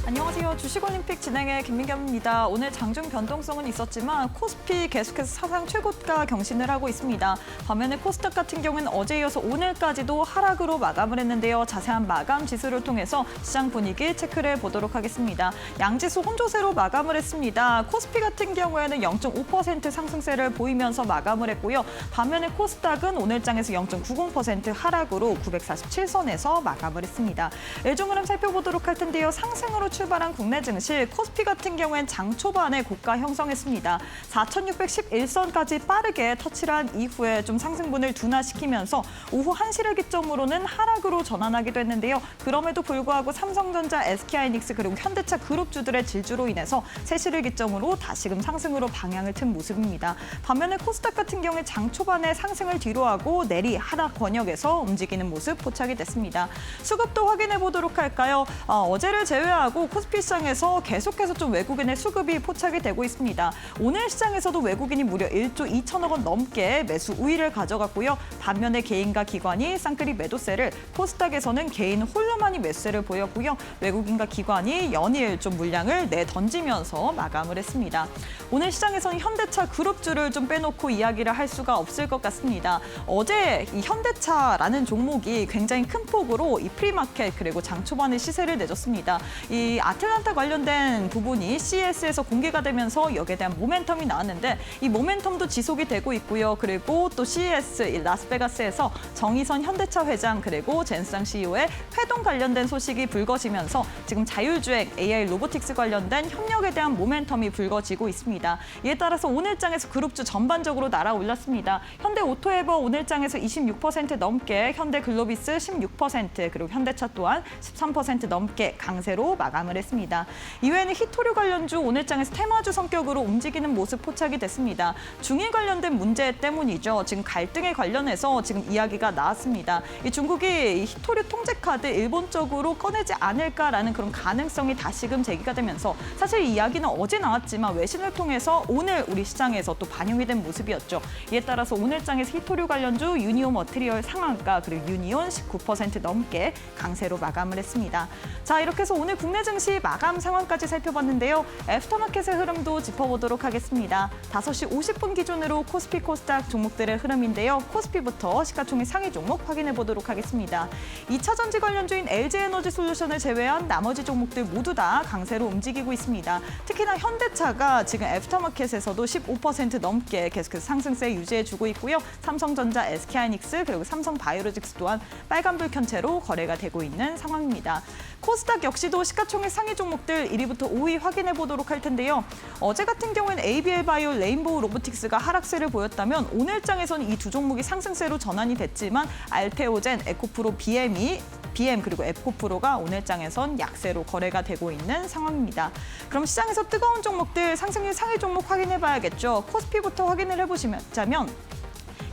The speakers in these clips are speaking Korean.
안녕하세요. 주식올림픽 진행의 김민경입니다. 오늘 장중 변동성은 있었지만 코스피 계속해서 사상 최고가 경신을 하고 있습니다. 반면에 코스닥 같은 경우는 어제 이어서 오늘까지도 하락으로 마감을 했는데요. 자세한 마감 지수를 통해서 시장 분위기 체크를 해보도록 하겠습니다. 양지수 혼조세로 마감을 했습니다. 코스피 같은 경우에는 0.5% 상승세를 보이면서 마감을 했고요. 반면에 코스닥은 오늘장에서 0.90% 하락으로 947선에서 마감을 했습니다. 일종 흐름 살펴보도록 할 텐데요. 상승으로 출발한 국내 증시, 코스피 같은 경우엔 장 초반에 고가 형성했습니다. 4,611선까지 빠르게 터치를 한 이후에 좀 상승분을 둔화시키면서 오후 1시를 기점으로는 하락으로 전환하기도 했는데요. 그럼에도 불구하고 삼성전자, SK하이닉스 그리고 현대차 그룹주들의 질주로 인해서 3시를 기점으로 다시금 상승으로 방향을 튼 모습입니다. 반면에 코스닥 같은 경우에 장 초반에 상승을 뒤로하고 내리 하락 권역에서 움직이는 모습 포착이 됐습니다. 수급도 확인해 보도록 할까요? 어제를 제외하고 코스피 시장에서 계속해서 좀 외국인의 수급이 포착이 되고 있습니다. 오늘 시장에서도 외국인이 무려 1조 2천억 원 넘게 매수 우위를 가져갔고요. 반면에 개인과 기관이 쌍끌이 매도세를, 코스닥에서는 개인 홀로만이 매수세를 보였고요. 외국인과 기관이 연일 좀 물량을 내던지면서 마감을 했습니다. 오늘 시장에서는 현대차 그룹주를 좀 빼놓고 이야기를 할 수가 없을 것 같습니다. 어제 이 현대차라는 종목이 굉장히 큰 폭으로 이 프리마켓 그리고 장 초반에 시세를 내줬습니다. 이 아틀란타 관련된 부분이 CES에서 공개가 되면서 여기에 대한 모멘텀이 나왔는데 이 모멘텀도 지속이 되고 있고요. 그리고 또 CES 라스베가스에서 정의선 현대차 회장 그리고 젠스장 CEO의 회동 관련된 소식이 불거지면서 지금 자율주행 AI 로보틱스 관련된 협력에 대한 모멘텀이 불거지고 있습니다. 이에 따라서 오늘장에서 그룹주 전반적으로 날아올랐습니다. 현대오토에버 오늘장에서 26% 넘게, 현대글로비스 16%, 그리고 현대차 또한 13% 넘게 강세로 마감을 했습니다. 이외에는 히토류 관련주 오늘장에서 테마주 성격으로 움직이는 모습 포착이 됐습니다. 중일 관련된 문제 때문이죠. 지금 갈등에 관련해서 지금 이야기가 나왔습니다. 이 중국이 히토류 통제 카드 일본 쪽으로 꺼내지 않을까라는 그런 가능성이 다시금 제기가 되면서 사실 이 이야기는 어제 나왔지만 외신을 통해서 오늘 우리 시장에서 또 반영이 된 모습이었죠. 이에 따라서 오늘장에서 히토류 관련주 유니온 머티리얼 상한가 그리고 유니온 19% 넘게 강세로 마감을 했습니다. 자, 이렇게 해서 오늘 국내 증시 마감 상황까지 살펴봤는데요. 애프터마켓의 흐름도 짚어보도록 하겠습니다. 5시 50분 기준으로 코스피 코스닥 종목들의 흐름인데요. 코스피부터 시가총액 상위 종목 확인해 보도록 하겠습니다. 2차 전지 관련주인 LG에너지솔루션을 제외한 나머지 종목들 모두 다 강세로 움직이고 있습니다. 특히나 현대차가 지금 애프터마켓에서도 15% 넘게 계속해서 상승세 유지해주고 있고요. 삼성전자, SK하이닉스 그리고 삼성바이오로직스 또한 빨간불 켠 채로 거래가 되고 있는 상황입니다. 코스닥 역시도 시가총액 상위 종목들 1위부터 5위 확인해 보도록 할 텐데요. 어제 같은 경우에는 ABL바이오, 레인보우 로보틱스가 하락세를 보였다면 오늘장에서는 이 두 종목이 상승세로 전환이 됐지만 알테오젠, 에코프로, BM 그리고 에코프로가 오늘장에선 약세로 거래가 되고 있는 상황입니다. 그럼 시장에서 뜨거운 종목들 상승률 상위 종목 확인해 봐야겠죠. 코스피부터 확인을 해보시자면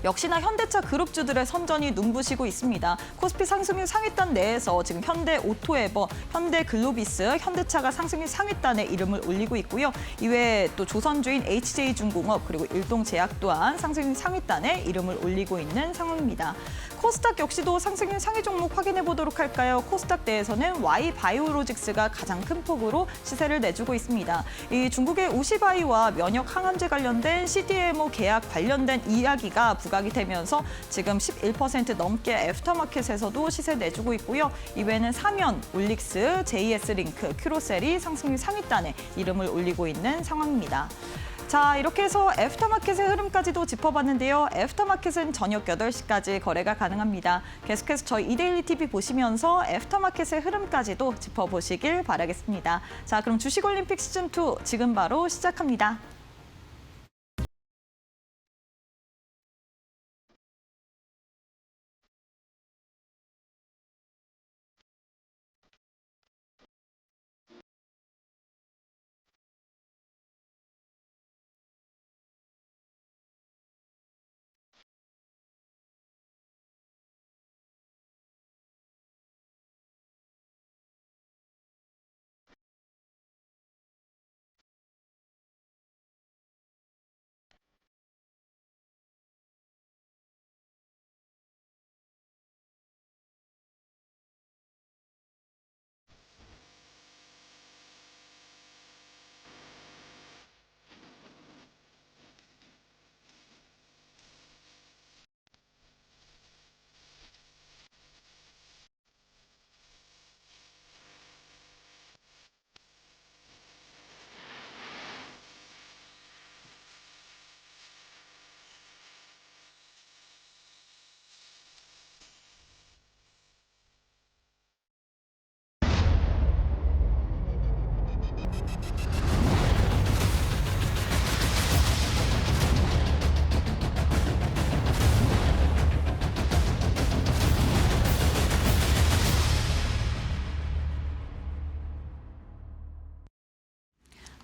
역시나 현대차 그룹주들의 선전이 눈부시고 있습니다. 코스피 상승률 상위단 내에서 지금 현대오토에버, 현대글로비스, 현대차가 상승률 상위단에 이름을 올리고 있고요. 이외에 또 조선주인 HJ중공업 그리고 일동제약 또한 상승률 상위단에 이름을 올리고 있는 상황입니다. 코스닥 역시도 상승률 상위 종목 확인해 보도록 할까요? 코스닥 내에서는 Y바이오로직스가 가장 큰 폭으로 시세를 내주고 있습니다. 이 중국의 우시바이와 면역 항암제 관련된 CDMO 계약 관련된 이야기가 부각이 되면서 지금 11% 넘게 애프터마켓에서도 시세 내주고 있고요. 이외에는 사면, 올릭스, JS링크, 큐로셀이 상승률 상위단에 이름을 올리고 있는 상황입니다. 자, 이렇게 해서 애프터마켓의 흐름까지도 짚어봤는데요. 애프터마켓은 저녁 8시까지 거래가 가능합니다. 계속해서 저희 이데일리 TV 보시면서 애프터마켓의 흐름까지도 짚어보시길 바라겠습니다. 자, 그럼 주식올림픽 시즌2 지금 바로 시작합니다.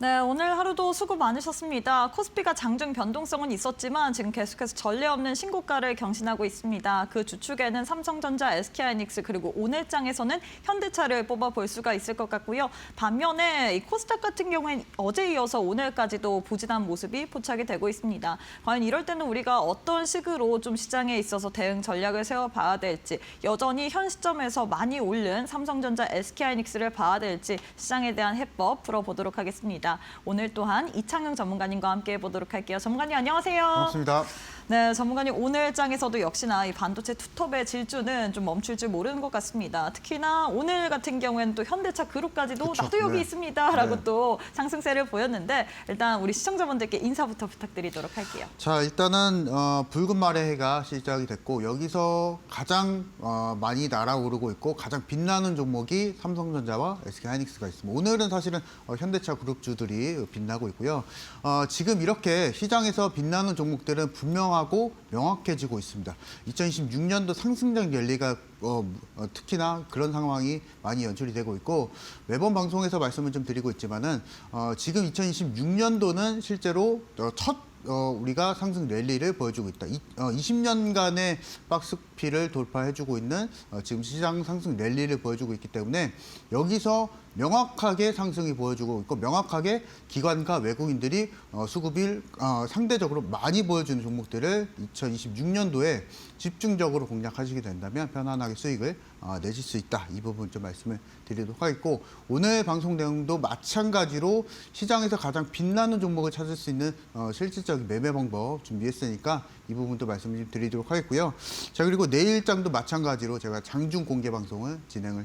네, 오늘 하루도 수고 많으셨습니다. 코스피가 장중 변동성은 있었지만 지금 계속해서 전례 없는 신고가를 경신하고 있습니다. 그 주축에는 삼성전자, SK하이닉스 그리고 오늘장에서는 현대차를 뽑아볼 수가 있을 것 같고요. 반면에 이 코스닥 같은 경우에는 어제 이어서 오늘까지도 부진한 모습이 포착이 되고 있습니다. 과연 이럴 때는 우리가 어떤 식으로 좀 시장에 있어서 대응 전략을 세워봐야 될지, 여전히 현 시점에서 많이 오른 삼성전자, SK하이닉스를 봐야 될지 시장에 대한 해법 풀어보도록 하겠습니다. 오늘 또한 이창용 전문가님과 함께 해보도록 할게요. 전문가님 안녕하세요. 반갑습니다. 네, 전문가님 오늘 장에서도 역시나 이 반도체 투톱의 질주는 좀 멈출 줄 모르는 것 같습니다. 특히나 오늘 같은 경우에는 또 현대차 그룹까지도 그쵸, 나도 여기 네. 있습니다라고 네. 또 상승세를 보였는데 일단 우리 시청자분들께 인사부터 부탁드리도록 할게요. 자, 일단은 붉은 말의 해가 시작이 됐고 여기서 가장 많이 날아오르고 있고 가장 빛나는 종목이 삼성전자와 SK하이닉스가 있습니다. 오늘은 사실은 현대차 그룹주들이 빛나고 있고요. 지금 이렇게 시장에서 빛나는 종목들은 분명하고 명확해지고 있습니다. 2026년도 상승장 랠리가 특히나 그런 상황이 많이 연출이 되고 있고 매번 방송에서 말씀을 좀 드리고 있지만은 지금 2026년도는 실제로 우리가 상승 랠리를 보여주고 있다. 20년간의 박스피를 돌파해주고 있는 지금 시장 상승 랠리를 보여주고 있기 때문에 여기서 명확하게 상승이 보여주고 있고 명확하게 기관과 외국인들이 수급을 상대적으로 많이 보여주는 종목들을 2026년도에 집중적으로 공략하시게 된다면 편안하게 수익을 내실 수 있다. 이 부분 좀 말씀을 드리도록 하겠고 오늘 방송 내용도 마찬가지로 시장에서 가장 빛나는 종목을 찾을 수 있는 실질적인 매매 방법 준비했으니까 이 부분도 말씀을 좀 드리도록 하겠고요. 자, 그리고 내일장도 마찬가지로 제가 장중 공개 방송을 진행을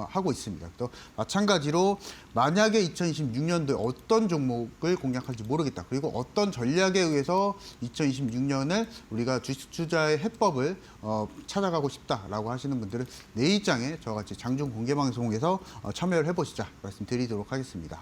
하고 있습니다. 또 마찬가지로 만약에 2026년도에 어떤 종목을 공략할지 모르겠다. 그리고 어떤 전략에 의해서 2026년을 우리가 주식 투자의 해법을 찾아가고 싶다라고 하시는 분들은 내일장에 저와 같이 장중 공개 방송에서 참여를 해보시자 말씀드리도록 하겠습니다.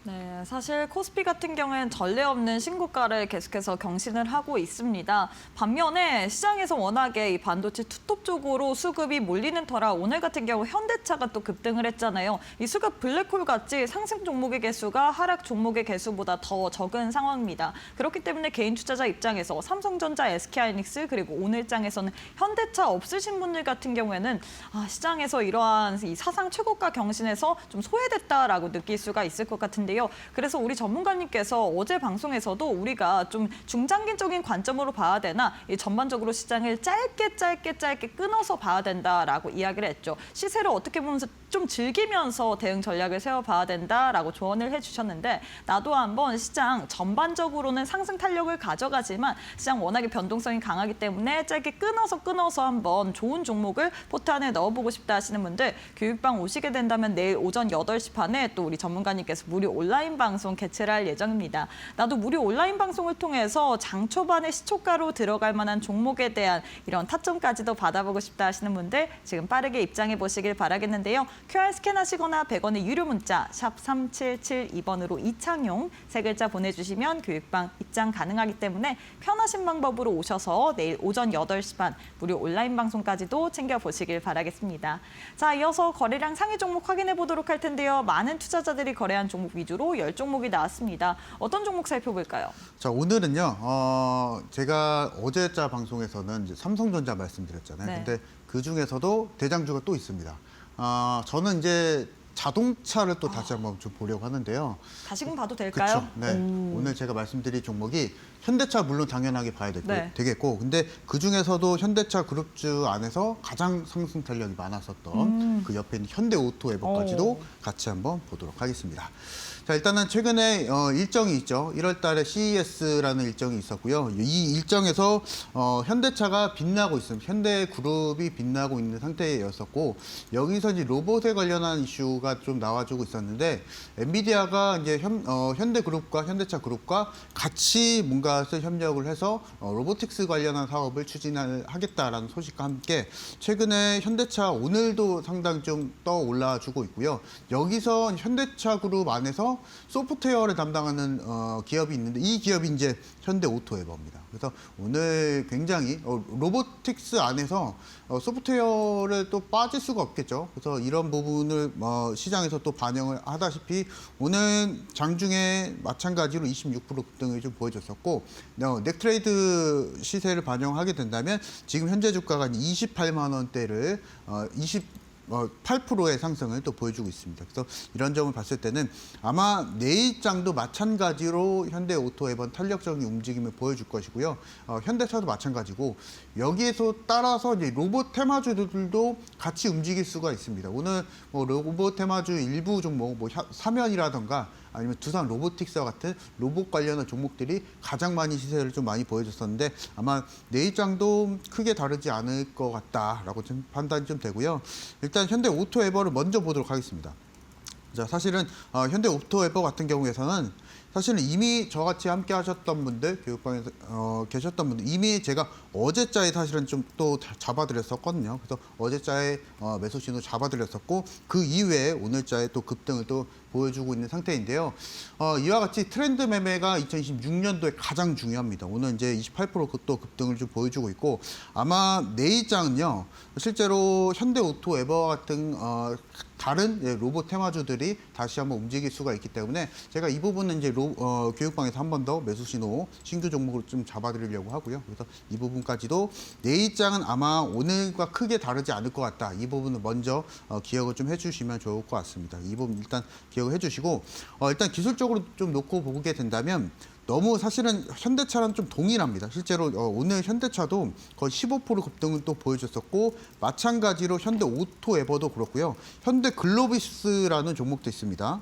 네, 사실 코스피 같은 경우에는 전례 없는 신고가를 계속해서 경신을 하고 있습니다. 반면에 시장에서 워낙에 이 반도체 투톱 쪽으로 수급이 몰리는 터라 오늘 같은 경우 현대차가 또 급등을 했잖아요. 이 수가 블랙홀 같이 상승 종목의 개수가 하락 종목의 개수보다 더 적은 상황입니다. 그렇기 때문에 개인 투자자 입장에서 삼성전자, SK하이닉스 그리고 오늘장에서는 현대차 없으신 분들 같은 경우에는 시장에서 이러한 이 사상 최고가 경신에서 좀 소외됐다라고 느낄 수가 있을 것 같은데요. 그래서 우리 전문가님께서 어제 방송에서도 우리가 좀 중장기적인 관점으로 봐야 되나 이 전반적으로 시장을 짧게 끊어서 봐야 된다라고 이야기를 했죠. 시세를 어떻게 보면서 좀 즐기면서 대응 전략을 세워봐야 된다라고 조언을 해주셨는데 나도 한번 시장 전반적으로는 상승 탄력을 가져가지만 시장 워낙에 변동성이 강하기 때문에 짧게 끊어서 한번 좋은 종목을 포트 안에 넣어보고 싶다 하시는 분들 교육방 오시게 된다면 내일 오전 8시 반에 또 우리 전문가님께서 무료 온라인 방송 개최를 할 예정입니다. 나도 무료 온라인 방송을 통해서 장 초반에 시초가로 들어갈 만한 종목에 대한 이런 타점까지도 받아보고 싶다 하시는 분들 지금 빠르게 입장해 보시길 바라겠는데요. QR 스캔하시거나 100원의 유료 문자 샵 3772번으로 이창용 세 글자 보내주시면 교육방 입장 가능하기 때문에 편하신 방법으로 오셔서 내일 오전 8시 반 무료 온라인 방송까지도 챙겨보시길 바라겠습니다. 자, 이어서 거래량 상위 종목 확인해 보도록 할 텐데요. 많은 투자자들이 거래한 종목 위주로 10종목이 나왔습니다. 어떤 종목 살펴볼까요? 자, 오늘은요. 제가 어제자 방송에서는 이제 삼성전자 말씀드렸잖아요. 네. 근데 그 중에서도 대장주가 또 있습니다. 저는 이제 자동차를 또 다시 한번 좀 보려고 하는데요. 다시금 봐도 될까요? 그렇죠. 네. 오늘 제가 말씀드릴 종목이 현대차 물론 당연하게 봐야 네. 되겠고 근데 그중에서도 현대차 그룹주 안에서 가장 상승 탄력이 많았었던 그 옆에 있는 현대오토에버까지도 같이 한번 보도록 하겠습니다. 자, 일단은 최근에 일정이 있죠. 1월 달에 CES라는 일정이 있었고요. 이 일정에서 현대차가 빛나고 있습니다. 현대그룹이 빛나고 있는 상태였었고 여기서 이제 로봇에 관련한 이슈가 좀 나와주고 있었는데 엔비디아가 이제 현대그룹과 현대차 그룹과 같이 뭔가 협력을 해서 로보틱스 관련한 사업을 추진을 하겠다라는 소식과 함께 최근에 현대차 오늘도 상당히 좀 떠올라주고 있고요. 여기서 현대차 그룹 안에서 소프트웨어를 담당하는 기업이 있는데 이 기업이 이제 현대오토에버입니다. 그래서 오늘 굉장히 로보틱스 안에서 소프트웨어를 또 빠질 수가 없겠죠. 그래서 이런 부분을 시장에서 또 반영을 하다시피 오늘 장중에 마찬가지로 26% 급등을 좀 보여줬었고 넥트레이드 시세를 반영하게 된다면 지금 현재 주가가 28만 원대를 8%의 상승을 또 보여주고 있습니다. 그래서 이런 점을 봤을 때는 아마 내일장도 마찬가지로 현대오토에번 탄력적인 움직임을 보여줄 것이고요. 현대차도 마찬가지고 여기에서 따라서 이제 로봇 테마주들도 같이 움직일 수가 있습니다. 오늘 뭐 로봇 테마주 일부 종목, 뭐 사면이라던가 아니면 두산 로보틱스와 같은 로봇 관련한 종목들이 가장 많이 시세를 좀 많이 보여줬었는데 아마 내일장도 크게 다르지 않을 것 같다라고 좀 판단이 좀 되고요. 일단 현대 오토에버를 먼저 보도록 하겠습니다. 자, 사실은 현대 오토에버 같은 경우에서는 사실은 이미 저같이 함께 하셨던 분들, 교육방에서 계셨던 분들 이미 제가 어제자에 사실은 좀 또 잡아드렸었거든요. 그래서 어제자에 매수 신호 잡아드렸었고 그 이외에 오늘자에 또 급등을 또 보여주고 있는 상태인데요. 이와 같이 트렌드 매매가 2026년도에 가장 중요합니다. 오늘 이제 28%또 급등을 좀 보여주고 있고 아마 내일장은요. 실제로 현대오토 에버 같은 다른 로봇 테마주들이 다시 한번 움직일 수가 있기 때문에 제가 이 부분은 이제 교육방에서 한 번 더 매수 신호 신규 종목으로 좀 잡아드리려고 하고요. 그래서 이 부분까지도 내일장은 아마 오늘과 크게 다르지 않을 것 같다. 이 부분을 먼저 기억을 좀 해주시면 좋을 것 같습니다. 이 부분 일단 기억을 해주시고 일단 기술적으로 좀 놓고 보게 된다면 너무 사실은 현대차랑 좀 동일합니다. 실제로 오늘 현대차도 거의 15% 급등을 또 보여줬었고 마찬가지로 현대 오토 에버도 그렇고요. 현대 글로비스라는 종목도 있습니다.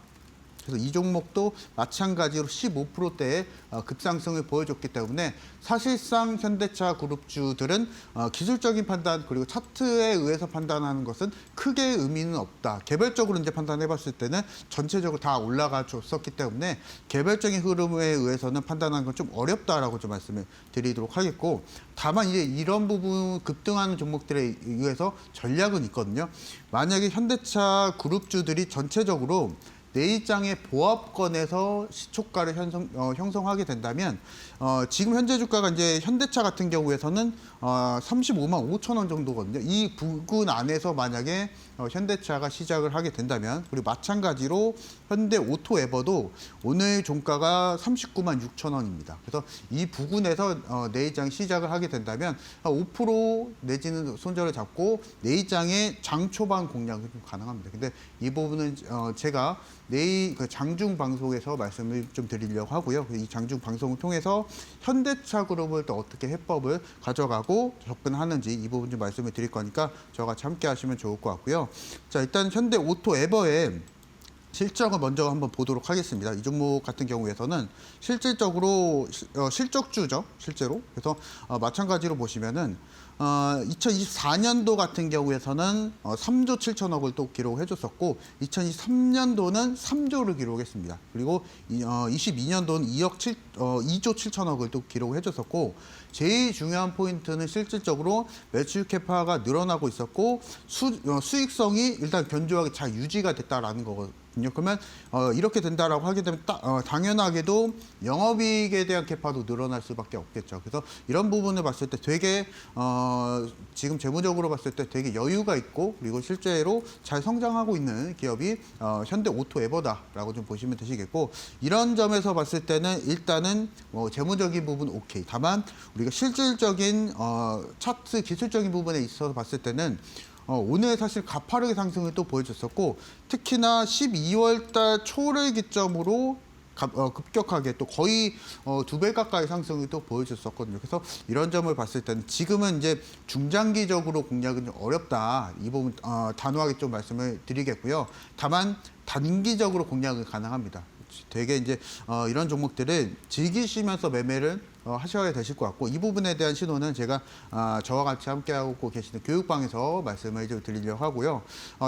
그래서 이 종목도 마찬가지로 15%대의 급상승을 보여줬기 때문에 사실상 현대차 그룹주들은 기술적인 판단 그리고 차트에 의해서 판단하는 것은 크게 의미는 없다. 개별적으로 이제 판단해봤을 때는 전체적으로 다 올라가 줬었기 때문에 개별적인 흐름에 의해서는 판단하는 건 좀 어렵다라고 좀 말씀을 드리도록 하겠고 다만 이제 이런 부분 급등하는 종목들에 의해서 전략은 있거든요. 만약에 현대차 그룹주들이 전체적으로 내일장의 보합권에서 시초가를 형성하게 된다면 지금 현재 주가가 이제 현대차 같은 경우에서는 35만 5천 원 정도거든요. 이 부근 안에서 만약에 현대차가 시작을 하게 된다면 그리고 마찬가지로 현대 오토 에버도 오늘 종가가 39만 6천 원입니다. 그래서 이 부근에서 내일장 시작을 하게 된다면 5% 내지는 손절을 잡고 내일장의 장 초반 공략이 좀 가능합니다. 근데 이 부분은 제가 내일 그 장중 방송에서 말씀을 좀 드리려고 하고요. 이 장중 방송을 통해서 현대차 그룹을 또 어떻게 해법을 가져가고 접근하는지 이 부분 좀 말씀을 드릴 거니까 저와 같이 함께 하시면 좋을 것 같고요. 자, 일단 현대 오토 에버의 실적을 먼저 한번 보도록 하겠습니다. 이 종목 같은 경우에서는 실질적으로 실적주죠, 실제로. 그래서 마찬가지로 보시면은 2024년도 같은 경우에서는 3조 7천억을 또 기록해 줬었고 2023년도는 3조를 기록했습니다. 그리고 22년도는 2조 7천억을 또 기록해 줬었고 제일 중요한 포인트는 실질적으로 매출 캐파가 늘어나고 있었고 수익성이 일단 견조하게 잘 유지가 됐다라는 거거든요. 그러면 이렇게 된다라고 하게 되면 당연하게도 영업이익에 대한 캐파도 늘어날 수밖에 없겠죠. 그래서 이런 부분을 봤을 때 되게 지금 재무적으로 봤을 때 되게 여유가 있고 그리고 실제로 잘 성장하고 있는 기업이 현대 오토 에버다라고 좀 보시면 되시겠고 이런 점에서 봤을 때는 일단은 재무적인 부분 오케이. 다만 우리가 실질적인 차트 기술적인 부분에 있어서 봤을 때는 오늘 사실 가파르게 상승을 또 보여줬었고 특히나 12월 달 초를 기점으로 급격하게 또 거의 2배 가까이 상승을 또 보여줬었거든요. 그래서 이런 점을 봤을 때는 지금은 이제 중장기적으로 공략은 좀 어렵다. 이 부분 단호하게 좀 말씀을 드리겠고요. 다만 단기적으로 공략은 가능합니다. 되게 이제 이런 종목들을 즐기시면서 매매를 하셔야 되실 것 같고 이 부분에 대한 신호는 제가 저와 같이 함께하고 계시는 교육방에서 말씀을 좀 드리려고 하고요.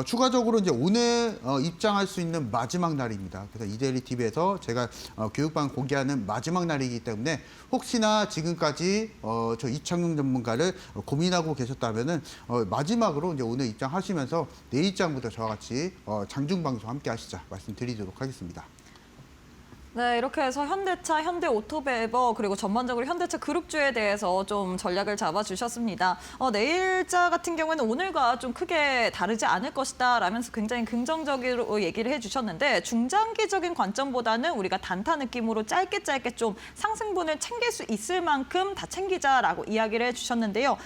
추가적으로 이제 오늘 입장할 수 있는 마지막 날입니다. 그래서 이데일리 TV에서 제가 교육방 공개하는 마지막 날이기 때문에 혹시나 지금까지 저 이창용 전문가를 고민하고 계셨다면은 마지막으로 이제 오늘 입장하시면서 내일 입장부터 저와 같이 장중 방송 함께 하시자 말씀드리도록 하겠습니다. 네, 이렇게 해서 현대차, 현대오토베버 그리고 전반적으로 현대차 그룹주에 대해서 좀 전략을 잡아주셨습니다. 내일자 같은 경우에는 오늘과 좀 크게 다르지 않을 것이다 라면서 굉장히 긍정적으로 얘기를 해주셨는데 중장기적인 관점보다는 우리가 단타 느낌으로 짧게 좀 상승분을 챙길 수 있을 만큼 다 챙기자라고 이야기를 해주셨는데요.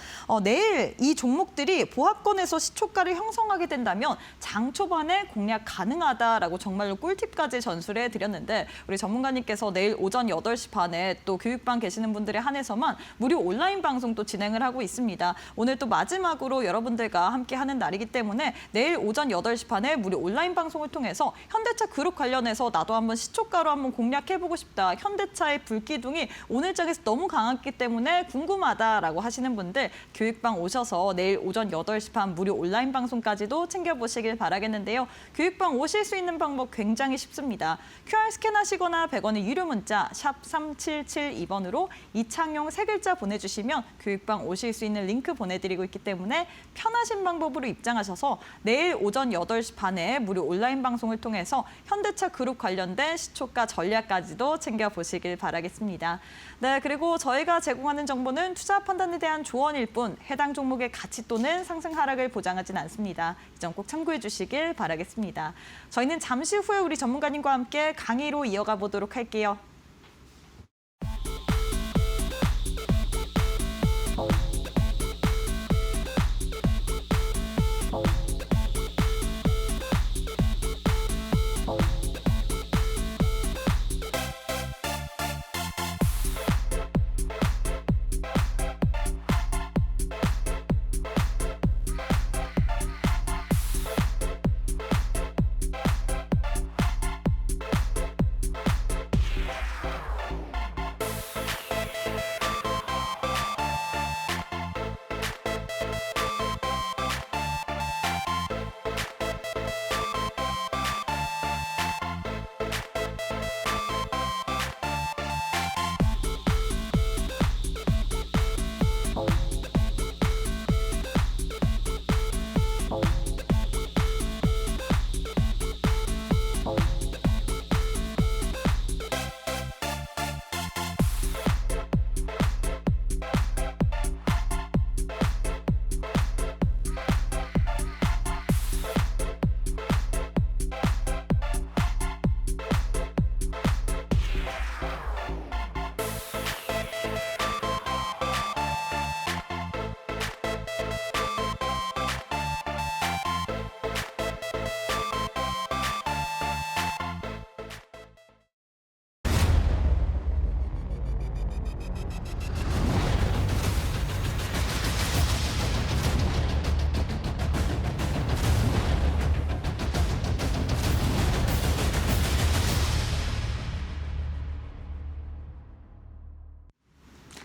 내일 이 종목들이 보합권에서 시초가를 형성하게 된다면 장 초반에 공략 가능하다라고 정말로 꿀팁까지 전수를 해드렸는데 우리 전문가님께서 내일 오전 8시 반에 또 교육방 계시는 분들에 한해서만 무료 온라인 방송도 진행을 하고 있습니다. 오늘 또 마지막으로 여러분들과 함께하는 날이기 때문에 내일 오전 8시 반에 무료 온라인 방송을 통해서 현대차 그룹 관련해서 나도 한번 시초가로 한번 공략해보고 싶다. 현대차의 불기둥이 오늘 장에서 너무 강했기 때문에 궁금하다라고 하시는 분들 교육방 오셔서 내일 오전 8시 반 무료 온라인 방송까지도 챙겨보시길 바라겠는데요. 교육방 오실 수 있는 방법 굉장히 쉽습니다. QR 스캔하시거나 100원의 유료 문자 샵 3772번으로 이창용 3글자 보내주시면 교육방 오실 수 있는 링크 보내드리고 있기 때문에 편하신 방법으로 입장하셔서 내일 오전 8시 반에 무료 온라인 방송을 통해서 현대차 그룹 관련된 시초가 전략까지도 챙겨보시길 바라겠습니다. 네, 그리고 저희가 제공하는 정보는 투자 판단에 대한 조언일 뿐 해당 종목의 가치 또는 상승 하락을 보장하진 않습니다. 이 점 꼭 참고해 주시길 바라겠습니다. 저희는 잠시 후에 우리 전문가님과 함께 강의로 이어가 보도록 할게요.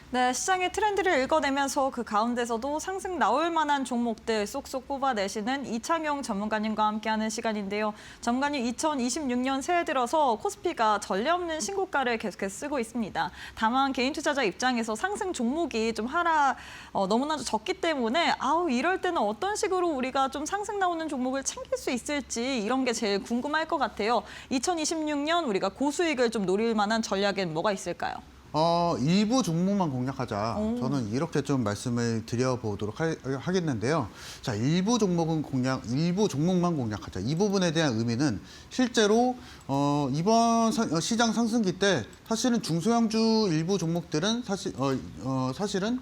네, 시장의 트렌드를 읽어내면서 그 가운데서도 상승 나올 만한 종목들 쏙쏙 뽑아내시는 이창용 전문가님과 함께하는 시간인데요. 전문가님, 2026년 새해 들어서 코스피가 전례 없는 신고가를 계속해서 쓰고 있습니다. 다만 개인 투자자 입장에서 상승 종목이 좀 너무나도 적기 때문에 이럴 때는 어떤 식으로 우리가 좀 상승 나오는 종목을 챙길 수 있을지 이런 게 제일 궁금할 것 같아요. 2026년 우리가 고수익을 좀 노릴 만한 전략엔 뭐가 있을까요? 일부 종목만 공략하자. 저는 이렇게 좀 말씀을 드려보도록 하겠는데요. 자, 일부 종목만 공략하자. 이 부분에 대한 의미는 실제로 이번 시장 상승기 때 사실은 중소형주 일부 종목들은 사실은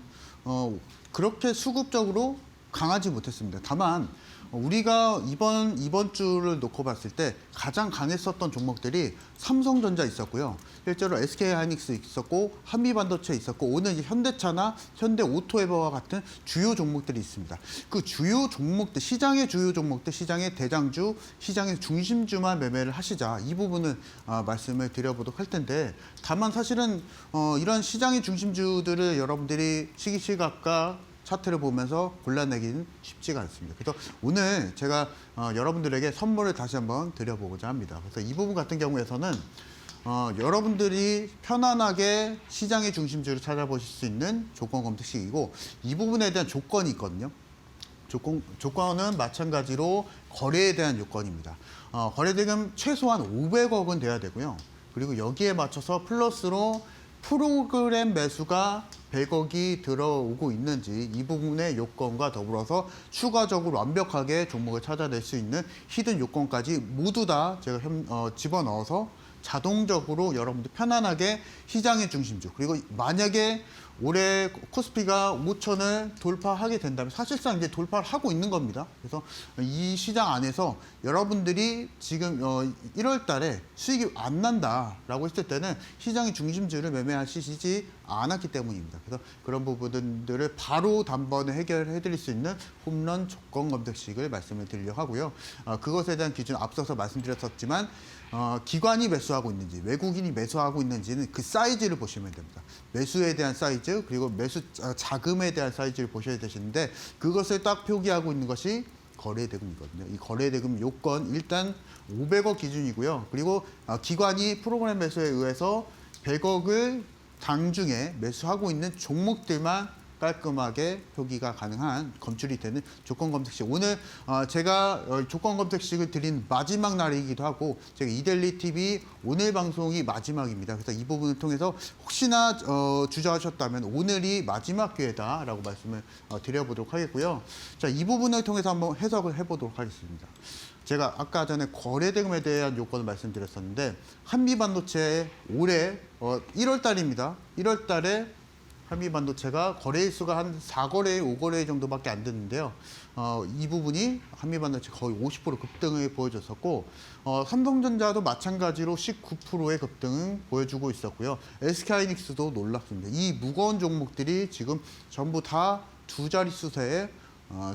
그렇게 수급적으로 강하지 못했습니다. 다만 우리가 이번 주를 놓고 봤을 때 가장 강했었던 종목들이 삼성전자 있었고요. 실제로 SK하이닉스 있었고 한미반도체 있었고 오늘 이제 현대차나 현대오토에버와 같은 주요 종목들이 있습니다. 그 주요 종목들, 시장의 주요 종목들, 시장의 대장주, 시장의 중심주만 매매를 하시자. 이 부분을 말씀을 드려보도록 할 텐데 다만 사실은 이런 시장의 중심주들을 여러분들이 시기시각과 차트를 보면서 골라내기는 쉽지가 않습니다. 그래서 오늘 제가 여러분들에게 선물을 다시 한번 드려보고자 합니다. 그래서 이 부분 같은 경우에서는 여러분들이 편안하게 시장의 중심주를 찾아보실 수 있는 조건 검색식이고 이 부분에 대한 조건이 있거든요. 조건은 마찬가지로 거래에 대한 요건입니다. 거래대금 최소한 500억은 돼야 되고요. 그리고 여기에 맞춰서 플러스로 프로그램 매수가 100억이 들어오고 있는지 이 부분의 요건과 더불어서 추가적으로 완벽하게 종목을 찾아낼 수 있는 히든 요건까지 모두 다 제가 집어넣어서 자동적으로 여러분들 편안하게 시장의 중심주, 그리고 만약에 올해 코스피가 5천을 돌파하게 된다면 사실상 이제 돌파를 하고 있는 겁니다. 그래서 이 시장 안에서 여러분들이 지금 1월 달에 수익이 안 난다라고 했을 때는 시장의 중심주를 매매하시지 않았기 때문입니다. 그래서 그런 부분들을 바로 단번에 해결해 드릴 수 있는 홈런 조건 검색식을 말씀을 드리려고 하고요. 그것에 대한 기준 앞서서 말씀드렸었지만 기관이 매수하고 있는지 외국인이 매수하고 있는지는 그 사이즈를 보시면 됩니다. 매수에 대한 사이즈 그리고 매수 자금에 대한 사이즈를 보셔야 되시는데 그것을 딱 표기하고 있는 것이 거래대금이거든요. 이 거래대금 요건 일단 500억 기준이고요. 그리고 기관이 프로그램 매수에 의해서 100억을 당중에 매수하고 있는 종목들만 깔끔하게 표기가 가능한 검출이 되는 조건 검색식. 오늘 제가 조건 검색식을 드린 마지막 날이기도 하고 제가 이델리 TV 오늘 방송이 마지막입니다. 그래서 이 부분을 통해서 혹시나 주저하셨다면 오늘이 마지막 기회다라고 말씀을 드려보도록 하겠고요. 자, 이 부분을 통해서 한번 해석을 해보도록 하겠습니다. 제가 아까 전에 거래대금에 대한 요건을 말씀드렸었는데 한미반도체 올해 1월 달입니다. 1월 달에 한미반도체가 거래일수가 한 4거래, 5거래 정도밖에 안 됐는데요. 이 부분이 한미반도체 거의 50% 급등을 보여줬었고 삼성전자도 마찬가지로 19%의 급등을 보여주고 있었고요. SK하이닉스도 놀랍습니다. 이 무거운 종목들이 지금 전부 다 두 자릿수세의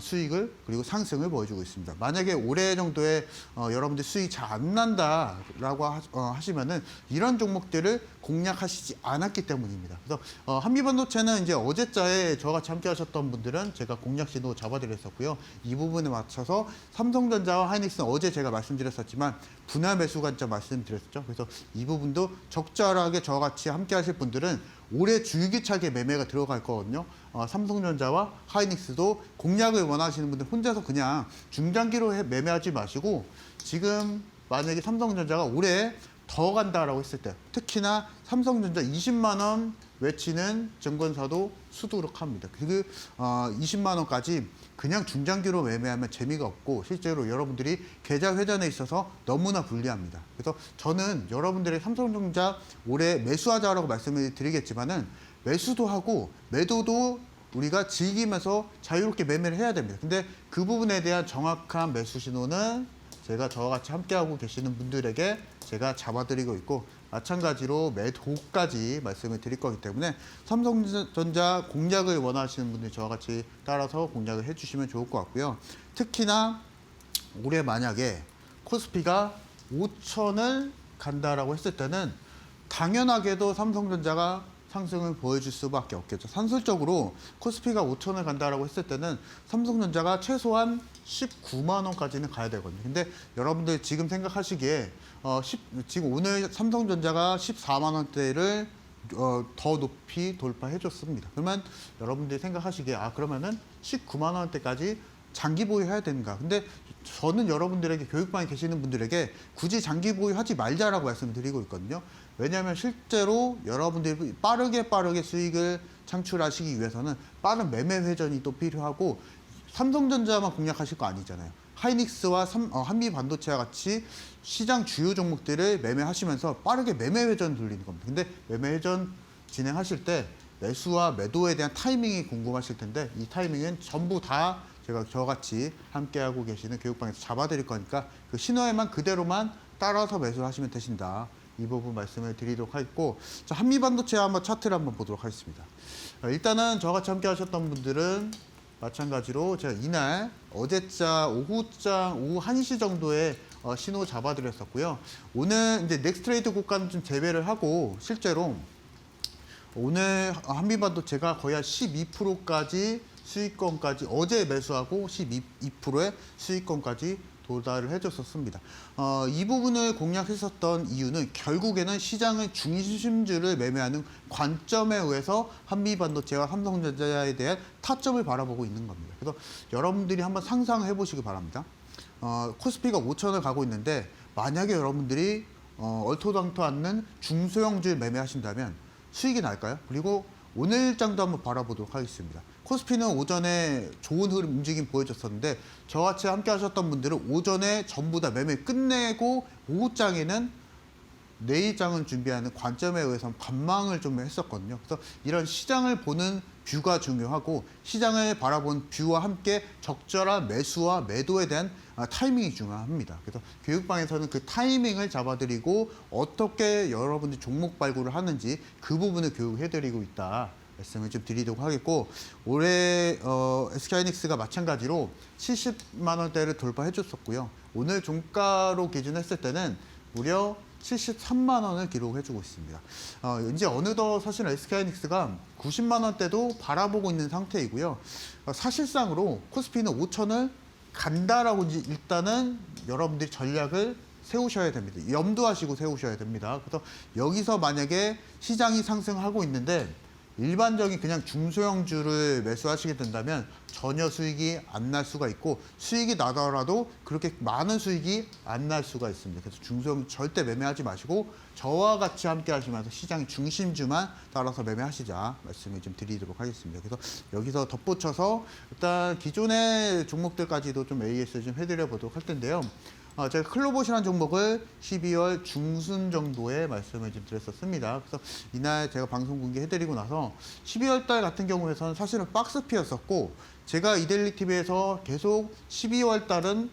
수익을 그리고 상승을 보여주고 있습니다. 만약에 올해 정도에 여러분들 수익이 잘 안 난다라고 하시면은 이런 종목들을 공략하시지 않았기 때문입니다. 그래서 한미반도체는 이제 어제자에 저같이 함께 하셨던 분들은 제가 공략 신호 잡아드렸었고요. 이 부분에 맞춰서 삼성전자와 하이닉스는 어제 제가 말씀드렸었지만 분할 매수 관점 말씀드렸죠. 그래서 이 부분도 적절하게 저같이 함께 하실 분들은 올해 줄기차게 매매가 들어갈 거거든요. 삼성전자와 하이닉스도 공략을 원하시는 분들 혼자서 그냥 중장기로 매매하지 마시고 지금 만약에 삼성전자가 올해 더 간다라고 했을 때 특히나 삼성전자 20만 원 외치는 증권사도 수두룩합니다. 그 20만 원까지 그냥 중장기로 매매하면 재미가 없고 실제로 여러분들이 계좌 회전에 있어서 너무나 불리합니다. 그래서 저는 여러분들의 삼성전자 올해 매수하자라고 말씀을 드리겠지만은 매수도 하고 매도도 우리가 즐기면서 자유롭게 매매를 해야 됩니다. 근데 그 부분에 대한 정확한 매수 신호는 제가 저와 같이 함께하고 계시는 분들에게 제가 잡아드리고 있고 마찬가지로 매도까지 말씀을 드릴 거기 때문에 삼성전자 공략을 원하시는 분들 저와 같이 따라서 공략을 해주시면 좋을 것 같고요. 특히나 올해 만약에 코스피가 5천을 간다라고 했을 때는 당연하게도 삼성전자가 상승을 보여줄 수밖에 없겠죠. 산술적으로 코스피가 5천을 간다라고 했을 때는 삼성전자가 최소한 19만 원까지는 가야 되거든요. 근데 여러분들 지금 생각하시기에 지금 오늘 삼성전자가 14만 원대를 더 높이 돌파해줬습니다. 그러면 여러분들이 생각하시기에 그러면은 19만 원대까지 장기 보유해야 되는가? 근데 저는 여러분들에게 교육반에 계시는 분들에게 굳이 장기 보유하지 말자라고 말씀을 드리고 있거든요. 왜냐하면 실제로 여러분들이 빠르게 수익을 창출하시기 위해서는 빠른 매매 회전이 또 필요하고 삼성전자만 공략하실 거 아니잖아요. 하이닉스와 한미반도체와 같이 시장 주요 종목들을 매매하시면서 빠르게 매매 회전 돌리는 겁니다. 근데 매매 회전 진행하실 때 매수와 매도에 대한 타이밍이 궁금하실 텐데 이 타이밍은 전부 다 제가 저같이 함께하고 계시는 교육방에서 잡아드릴 거니까 그 신호에만 그대로만 따라서 매수하시면 되신다. 이 부분 말씀을 드리도록 하겠고, 자, 한미반도체 한번 차트를 한번 보도록 하겠습니다. 일단은 저같이 함께 하셨던 분들은 마찬가지로 제가 이날 어제자 오후 1시 정도에 신호 잡아드렸었고요. 오늘 이제 넥스트레이드 고가는 좀 제외를 하고 실제로 오늘 한미반도체가 거의 한 12%까지 수익권까지 어제 매수하고 12%의 수익권까지 도달을 해줬었습니다. 이 부분을 공략했었던 이유는 결국에는 시장의 중심주를 매매하는 관점에 의해서 한미반도체와 삼성전자에 대한 타점을 바라보고 있는 겁니다. 그래서 여러분들이 한번 상상해 보시기 바랍니다. 코스피가 5천을 가고 있는데 만약에 여러분들이 얼토당토 않는 중소형주를 매매하신다면 수익이 날까요? 그리고 오늘 일장도 한번 바라보도록 하겠습니다. 코스피는 오전에 좋은 흐름 움직임 보여줬었는데 저같이 함께 하셨던 분들은 오전에 전부 다 매매 끝내고 오후장에는 내일장을 준비하는 관점에 의해서 관망을 좀 했었거든요. 그래서 이런 시장을 보는 뷰가 중요하고 시장을 바라본 뷰와 함께 적절한 매수와 매도에 대한 타이밍이 중요합니다. 그래서 교육방에서는 그 타이밍을 잡아드리고 어떻게 여러분들이 종목 발굴을 하는지 그 부분을 교육해드리고 있다. 말씀을 좀 드리도록 하겠고 올해 SK하이닉스가 마찬가지로 70만 원대를 돌파해줬었고요. 오늘 종가로 기준했을 때는 무려 73만 원을 기록해주고 있습니다. 이제 어느덧 사실 SK하이닉스가 90만 원대도 바라보고 있는 상태이고요. 사실상으로 코스피는 5천을 간다라고 이제 일단은 여러분들이 전략을 세우셔야 됩니다. 염두하시고 세우셔야 됩니다. 그래서 여기서 만약에 시장이 상승하고 있는데 일반적인 그냥 중소형주를 매수하시게 된다면 전혀 수익이 안 날 수가 있고 수익이 나더라도 그렇게 많은 수익이 안 날 수가 있습니다. 그래서 중소형 절대 매매하지 마시고 저와 같이 함께 하시면서 시장 중심주만 따라서 매매하시자 말씀을 좀 드리도록 하겠습니다. 그래서 여기서 덧붙여서 일단 기존의 종목들까지도 좀 AS 좀 해드려 보도록 할 텐데요. 제가 클로봇이라는 종목을 12월 중순 정도에 말씀을 좀 드렸었습니다. 그래서 이날 제가 방송 공개해드리고 나서 12월 달 같은 경우에는 사실은 박스피였었고 제가 이데일리 TV에서 계속 12월 달은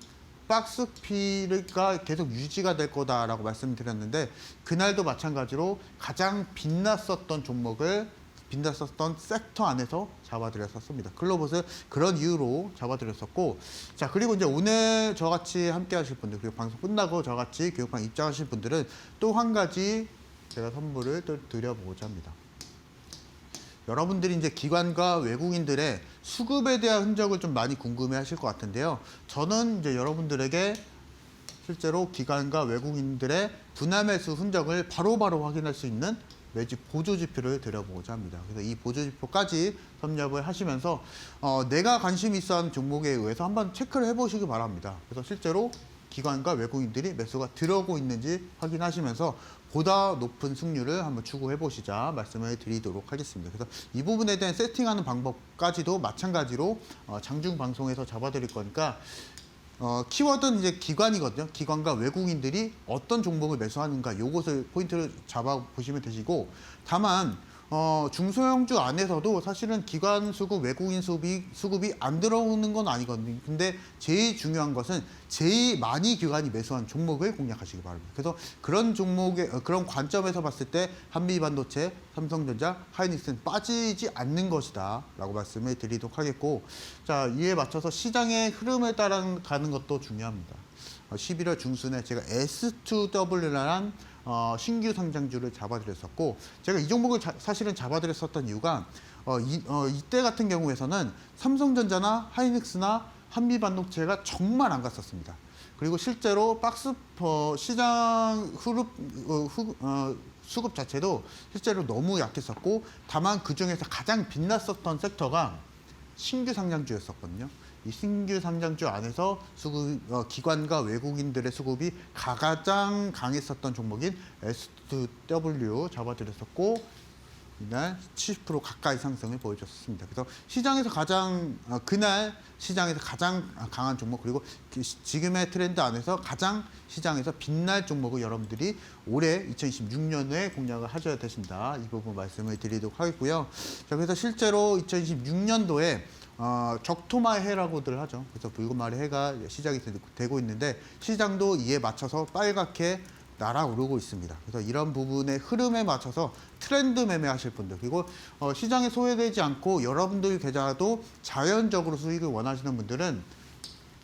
박스피가 계속 유지가 될 거다라고 말씀드렸는데 그날도 마찬가지로 가장 빛났었던 종목을 빛났었던 섹터 안에서 잡아드렸었습니다. 클로봇을 그런 이유로 잡아드렸었고 자 그리고 이제 오늘 저같이 함께 하실 분들 그리고 방송 끝나고 저같이 교육방 입장하실 분들은 또 한 가지 제가 선물을 또 드려보고자 합니다. 여러분들이 이제 기관과 외국인들의 수급에 대한 흔적을 좀 많이 궁금해 하실 것 같은데요. 저는 이제 여러분들에게 실제로 기관과 외국인들의 분할 매수 흔적을 바로바로 확인할 수 있는 매집 보조지표를 드려보고자 합니다. 그래서 이 보조지표까지 섭렵을 하시면서 내가 관심 있어 하는 종목에 의해서 한번 체크를 해보시기 바랍니다. 그래서 실제로 기관과 외국인들이 매수가 들어오고 있는지 확인하시면서 보다 높은 승률을 한번 추구해 보시자 말씀을 드리도록 하겠습니다. 그래서 이 부분에 대한 세팅하는 방법까지도 마찬가지로 장중 방송에서 잡아드릴 거니까 키워드는 이제 기관이거든요. 기관과 외국인들이 어떤 종목을 매수하는가 요것을 포인트를 잡아 보시면 되시고 다만 중소형주 안에서도 사실은 기관 수급, 외국인 수급이 안 들어오는 건 아니거든요. 근데 제일 중요한 것은 제일 많이 기관이 매수한 종목을 공략하시기 바랍니다. 그래서 그런 종목의 그런 관점에서 봤을 때 한미반도체, 삼성전자, 하이닉스는 빠지지 않는 것이다 라고 말씀을 드리도록 하겠고 자 이에 맞춰서 시장의 흐름을 따라가는 것도 중요합니다. 11월 중순에 제가 S2W라는 신규 상장주를 잡아드렸었고 제가 이 종목을 사실은 잡아드렸었던 이유가 이때 같은 경우에서는 삼성전자나 하이닉스나 한미반도체가 정말 안 갔었습니다. 그리고 실제로 시장 수급 자체도 실제로 너무 약했었고 다만 그중에서 가장 빛났었던 sek터가 신규 상장주였었거든요. 이 신규 상장주 안에서 기관과 외국인들의 수급이 가장 강했었던 종목인 S2W 잡아드렸었고 이날 70% 가까이 상승을 보여줬습니다. 그래서 시장에서 그날 시장에서 가장 강한 종목 그리고 지금의 트렌드 안에서 가장 시장에서 빛날 종목을 여러분들이 올해 2026년에 공략을 하셔야 되신다. 이 부분 말씀을 드리도록 하겠고요. 자, 그래서 실제로 2026년도에 적토마의 해라고들 하죠. 그래서 붉은말의 해가 시작이 되고 있는데 시장도 이에 맞춰서 빨갛게 날아오르고 있습니다. 그래서 이런 부분의 흐름에 맞춰서 트렌드 매매하실 분들 그리고 시장에 소외되지 않고 여러분들 계좌도 자연적으로 수익을 원하시는 분들은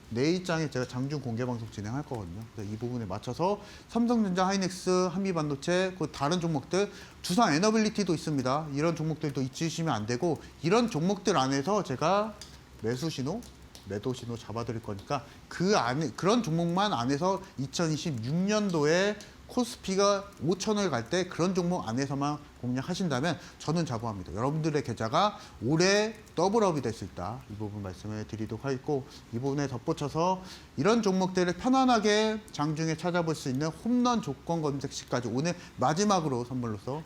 내일장에 제가 장중 공개 방송 진행할 거거든요. 그래서 이 부분에 맞춰서 삼성전자, 하이닉스, 한미반도체, 그 다른 종목들, 두산 에너빌리티도 있습니다. 이런 종목들도 잊으시면 안 되고 이런 종목들 안에서 제가 매수 신호, 매도 신호 잡아드릴 거니까 그 안에 그런 종목만 안에서 2026년도에 코스피가 5천을 갈 때 그런 종목 안에서만 공략하신다면 저는 자부합니다. 여러분들의 계좌가 올해 더블업이 될 수 있다. 이 부분 말씀을 드리도록 하겠고, 이 부분에 덧붙여서 이런 종목들을 편안하게 장중에 찾아볼 수 있는 홈런 조건 검색 시까지 오늘 마지막으로 선물로서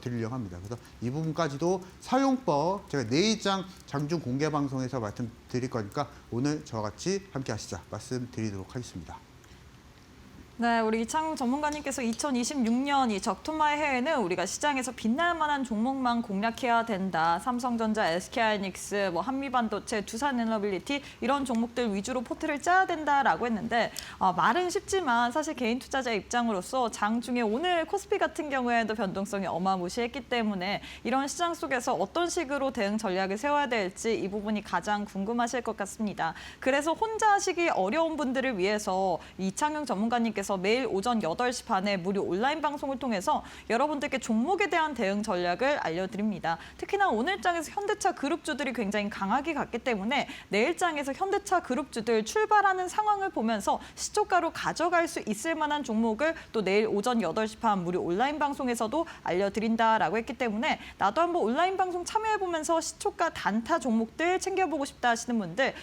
드리려고 합니다. 그래서 이 부분까지도 사용법 제가 내일장 장중 공개 방송에서 말씀드릴 거니까 오늘 저와 같이 함께 하시자 말씀드리도록 하겠습니다. 네, 우리 이창용 전문가님께서 2026년 이 적토마의 해에는 우리가 시장에서 빛날 만한 종목만 공략해야 된다. 삼성전자, SK하이닉스, 한미반도체, 두산에너빌리티 이런 종목들 위주로 포트를 짜야 된다라고 했는데 말은 쉽지만 사실 개인 투자자 입장으로서 장중에 오늘 코스피 같은 경우에도 변동성이 어마무시했기 때문에 이런 시장 속에서 어떤 식으로 대응 전략을 세워야 될지 이 부분이 가장 궁금하실 것 같습니다. 그래서 혼자 하시기 어려운 분들을 위해서 이창용 전문가님께서 매일 오전 8시 반에 무료 온라인 방송을 통해서 여러분들께 종목에 대한 대응 전략을 알려드립니다. 특히나 오늘장에서 현대차 그룹주들이 굉장히 강하게 갔기 때문에 내일장에서 현대차 그룹주들 출발하는 상황을 보면서 시초가로 가져갈 수 있을 만한 종목을 또 내일 오전 8시 반 무료 온라인 방송에서도 알려드린다라고 했기 때문에 나도 한번 온라인 방송 참여해보면서 시초가 단타 종목들 챙겨보고 싶다 하시는 분들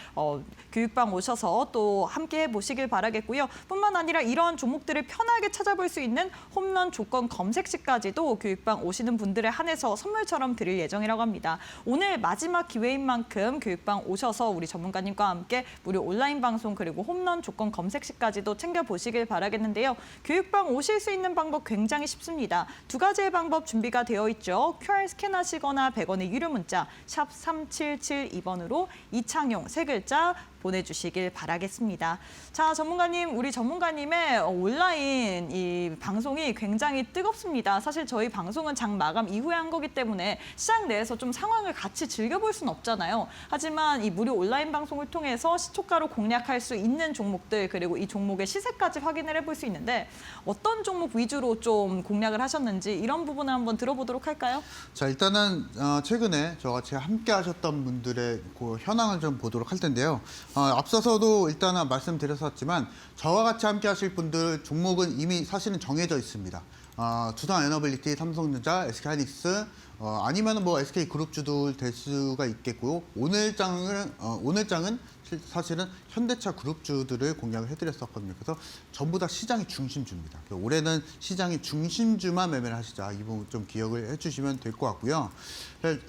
교육방 오셔서 또 함께 해보시길 바라겠고요. 뿐만 아니라 이런 종목들을 편하게 찾아볼 수 있는 홈런 조건 검색시까지도 교육방 오시는 분들에 한해서 선물처럼 드릴 예정이라고 합니다. 오늘 마지막 기회인 만큼 교육방 오셔서 우리 전문가님과 함께 무료 온라인 방송 그리고 홈런 조건 검색시까지도 챙겨보시길 바라겠는데요. 교육방 오실 수 있는 방법 굉장히 쉽습니다. 두 가지의 방법 준비가 되어 있죠. QR 스캔하시거나 100원의 유료 문자 샵 3772번으로 이창용 세 글자 보내주시길 바라겠습니다. 자, 전문가님, 우리 전문가님의 온라인 이 방송이 굉장히 뜨겁습니다. 사실 저희 방송은 장 마감 이후에 한 거기 때문에 시장 내에서 좀 상황을 같이 즐겨볼 수는 없잖아요. 하지만 이 무료 온라인 방송을 통해서 시초가로 공략할 수 있는 종목들 그리고 이 종목의 시세까지 확인을 해볼 수 있는데 어떤 종목 위주로 좀 공략을 하셨는지 이런 부분을 한번 들어보도록 할까요? 자, 일단은 최근에 저와 같이 함께 하셨던 분들의 그 현황을 좀 보도록 할 텐데요. 앞서서도 일단은 말씀드렸었지만 저와 같이 함께 하실 분들 종목은 이미 사실은 정해져 있습니다. 두산에너빌리티, 삼성전자, SK하이닉스 아니면은 SK그룹주도 될 수가 있겠고요. 오늘장은 사실은 현대차 그룹주들을 공략을 해드렸었거든요. 그래서 전부 다 시장이 중심주입니다. 올해는 시장이 중심주만 매매를 하시자. 이 부분 좀 기억을 해주시면 될 것 같고요.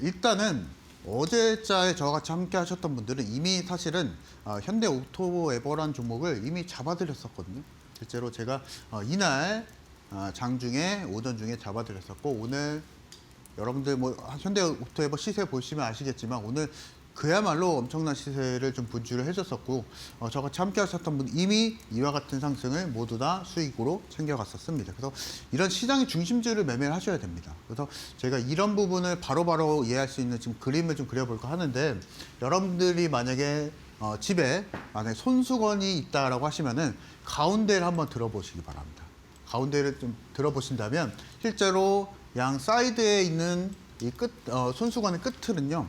일단은 어제자에 저와 같이 함께 하셨던 분들은 이미 사실은 현대 오토에버라는 종목을 이미 잡아드렸었거든요. 실제로 제가 이날 장중에 오전 중에 잡아드렸었고 오늘 여러분들 현대 오토에버 시세 보시면 아시겠지만 오늘 그야말로 엄청난 시세를 좀 분출을 해줬었고 저같이 함께 하셨던 분 이미 이와 같은 상승을 모두 다 수익으로 챙겨갔었습니다. 그래서 이런 시장의 중심주를 매매를 하셔야 됩니다. 그래서 제가 이런 부분을 바로바로 이해할 수 있는 지금 그림을 좀 그려볼까 하는데 여러분들이 만약에 집에 만약에 손수건이 있다라고 하시면은 가운데를 한번 들어보시기 바랍니다. 가운데를 좀 들어보신다면 실제로 양 사이드에 있는 이 손수건의 끝을은요.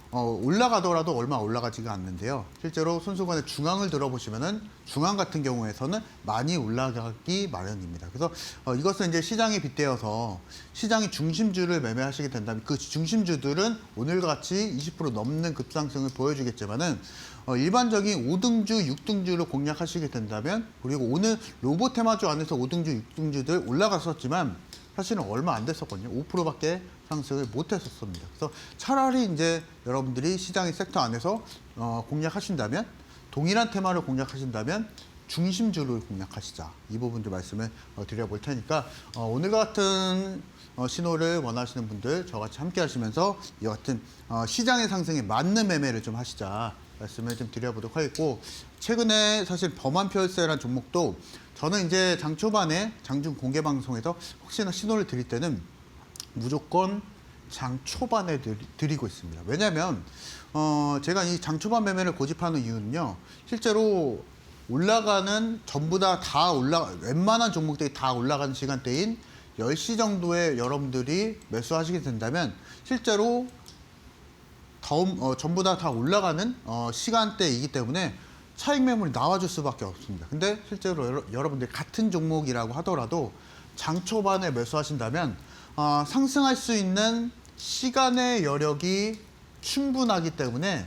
올라가더라도 얼마 올라가지가 않는데요. 실제로 손수건의 중앙을 들어보시면은 중앙 같은 경우에서는 많이 올라가기 마련입니다. 그래서 이것은 이제 시장에 빗대어서 시장의 중심주를 매매하시게 된다면 그 중심주들은 오늘과 같이 20% 넘는 급상승을 보여주겠지만은 일반적인 5등주, 6등주를 공략하시게 된다면 그리고 오늘 로보테마주 안에서 5등주, 6등주들 올라갔었지만 사실은 얼마 안 됐었거든요. 5%밖에 상승을 못 했었습니다. 그래서 차라리 이제 여러분들이 시장의 섹터 안에서 공략하신다면 동일한 테마를 공략하신다면 중심주를 공략하시자. 이 부분도 말씀을 드려볼 테니까 오늘과 같은 신호를 원하시는 분들 저같이 함께 하시면서 이 같은 시장의 상승에 맞는 매매를 좀 하시자. 말씀을 좀 드려보도록 하겠고 최근에 사실 범한표세라는 종목도 저는 이제 장 초반에 장중 공개 방송에서 혹시나 신호를 드릴 때는 무조건 장 초반에 드리고 있습니다. 왜냐하면 제가 이 장 초반 매매를 고집하는 이유는요. 실제로 올라가는 전부 다 웬만한 종목들이 다 올라가는 시간대인 10시 정도에 여러분들이 매수하시게 된다면 실제로 전부 다 올라가는 시간대이기 때문에 차익 매물이 나와줄 수밖에 없습니다. 근데 실제로 여러분들 같은 종목이라고 하더라도 장 초반에 매수하신다면 상승할 수 있는 시간의 여력이 충분하기 때문에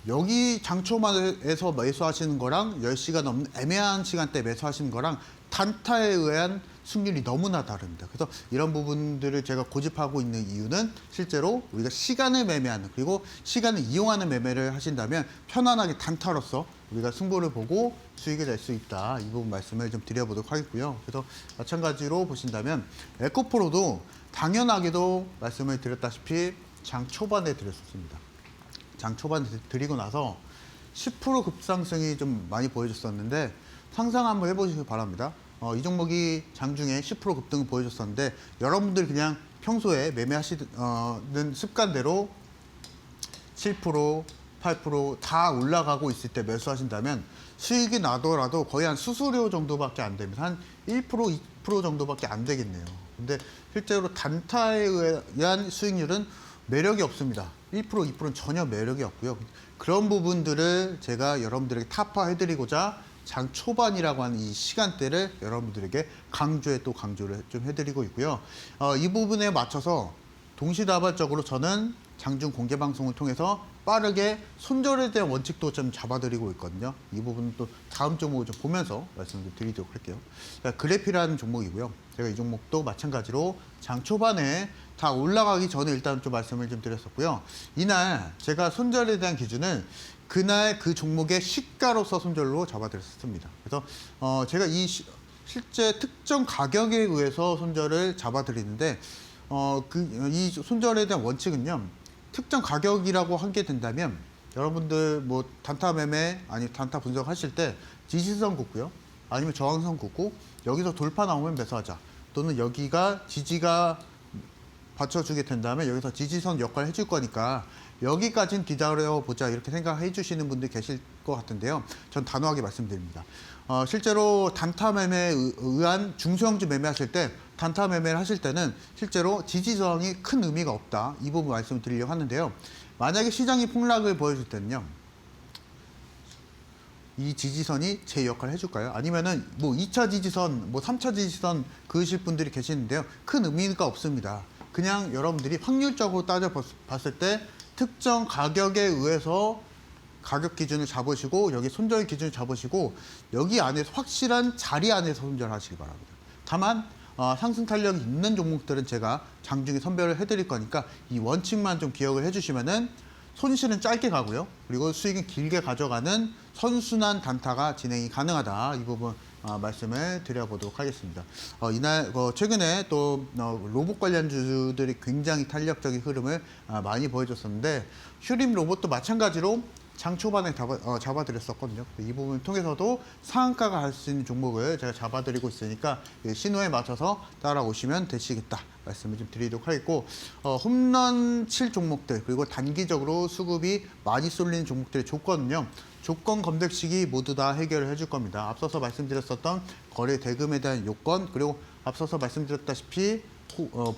여기 장 초반에서 매수하시는 거랑 10시가 넘는 애매한 시간대 매수하시는 거랑 단타에 의한 승률이 너무나 다릅니다. 그래서 이런 부분들을 제가 고집하고 있는 이유는 실제로 우리가 시간을 매매하는 그리고 시간을 이용하는 매매를 하신다면 편안하게 단타로서 우리가 승부를 보고 수익을 낼 수 있다. 이 부분 말씀을 좀 드려보도록 하겠고요. 그래서 마찬가지로 보신다면 에코프로도 당연하게도 말씀을 드렸다시피 장 초반에 드렸었습니다. 장 초반에 드리고 나서 10% 급상승이 좀 많이 보여줬었는데 상상 한번 해보시기 바랍니다. 이 종목이 장중에 10% 급등을 보여줬었는데 여러분들 그냥 평소에 매매하시는 습관대로 7%, 8%다 올라가고 있을 때 매수하신다면 수익이 나더라도 거의 한 수수료 정도밖에 안 됩니다. 한 1%, 2% 정도밖에 안 되겠네요. 근데 실제로 단타에 의한 수익률은 매력이 없습니다. 1%, 2%는 전혀 매력이 없고요. 그런 부분들을 제가 여러분들에게 타파해드리고자 장 초반이라고 하는 이 시간대를 여러분들에게 강조를 좀 해드리고 있고요. 이 부분에 맞춰서 동시다발적으로 저는 장중 공개 방송을 통해서 빠르게 손절에 대한 원칙도 좀 잡아드리고 있거든요. 이 부분은 또 다음 종목을 좀 보면서 말씀을 드리도록 할게요. 그래피라는 종목이고요. 제가 이 종목도 마찬가지로 장 초반에 다 올라가기 전에 일단 좀 말씀을 좀 드렸었고요. 이날 제가 손절에 대한 기준은 그날 그 종목의 시가로서 손절로 잡아드렸습니다. 그래서 제가 실제 특정 가격에 의해서 손절을 잡아드리는데 이 손절에 대한 원칙은요. 특정 가격이라고 하게 된다면 여러분들 뭐 단타 매매 아니 단타 분석하실 때 지지선 긋고요. 아니면 저항선 긋고 여기서 돌파 나오면 매수하자. 또는 여기가 지지가 받쳐주게 된다면 여기서 지지선 역할을 해줄 거니까 여기까지는 기다려보자 이렇게 생각해 주시는 분들 계실 것 같은데요. 전 단호하게 말씀드립니다. 실제로 단타 매매에 의한 중소형주 매매하실 때 단타 매매를 하실 때는 실제로 지지저항이 큰 의미가 없다. 이 부분 말씀을 드리려고 하는데요. 만약에 시장이 폭락을 보여줄 때는요. 이 지지선이 제 역할을 해줄까요? 아니면은 뭐 2차 지지선, 뭐 3차 지지선 그으실 분들이 계시는데요. 큰 의미가 없습니다. 그냥 여러분들이 확률적으로 따져봤을 때 특정 가격에 의해서 가격 기준을 잡으시고 여기 손절 기준을 잡으시고 여기 안에서 확실한 자리 안에서 손절하시기 바랍니다. 다만 상승 탄력이 있는 종목들은 제가 장중에 선별을 해드릴 거니까 이 원칙만 좀 기억을 해주시면은 손실은 짧게 가고요. 그리고 수익은 길게 가져가는 선순환 단타가 진행이 가능하다. 이 부분 말씀을 드려보도록 하겠습니다. 이날 최근에 또 로봇 관련주들이 굉장히 탄력적인 흐름을 많이 보여줬었는데 휴림 로봇도 마찬가지로 장 초반에 잡아드렸었거든요. 이 부분을 통해서도 상한가가 갈 수 있는 종목을 제가 잡아드리고 있으니까 신호에 맞춰서 따라오시면 되시겠다 말씀을 좀 드리도록 하겠고 홈런 칠 종목들 그리고 단기적으로 수급이 많이 쏠리는 종목들의 조건은요. 조건 검색식이 모두 다 해결을 해줄 겁니다. 앞서서 말씀드렸었던 거래 대금에 대한 요건 그리고 앞서서 말씀드렸다시피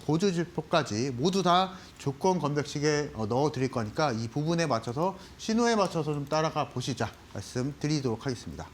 보조지표까지 모두 다 조건 검색식에 넣어드릴 거니까 이 부분에 맞춰서 신호에 맞춰서 좀 따라가 보시자 말씀드리도록 하겠습니다.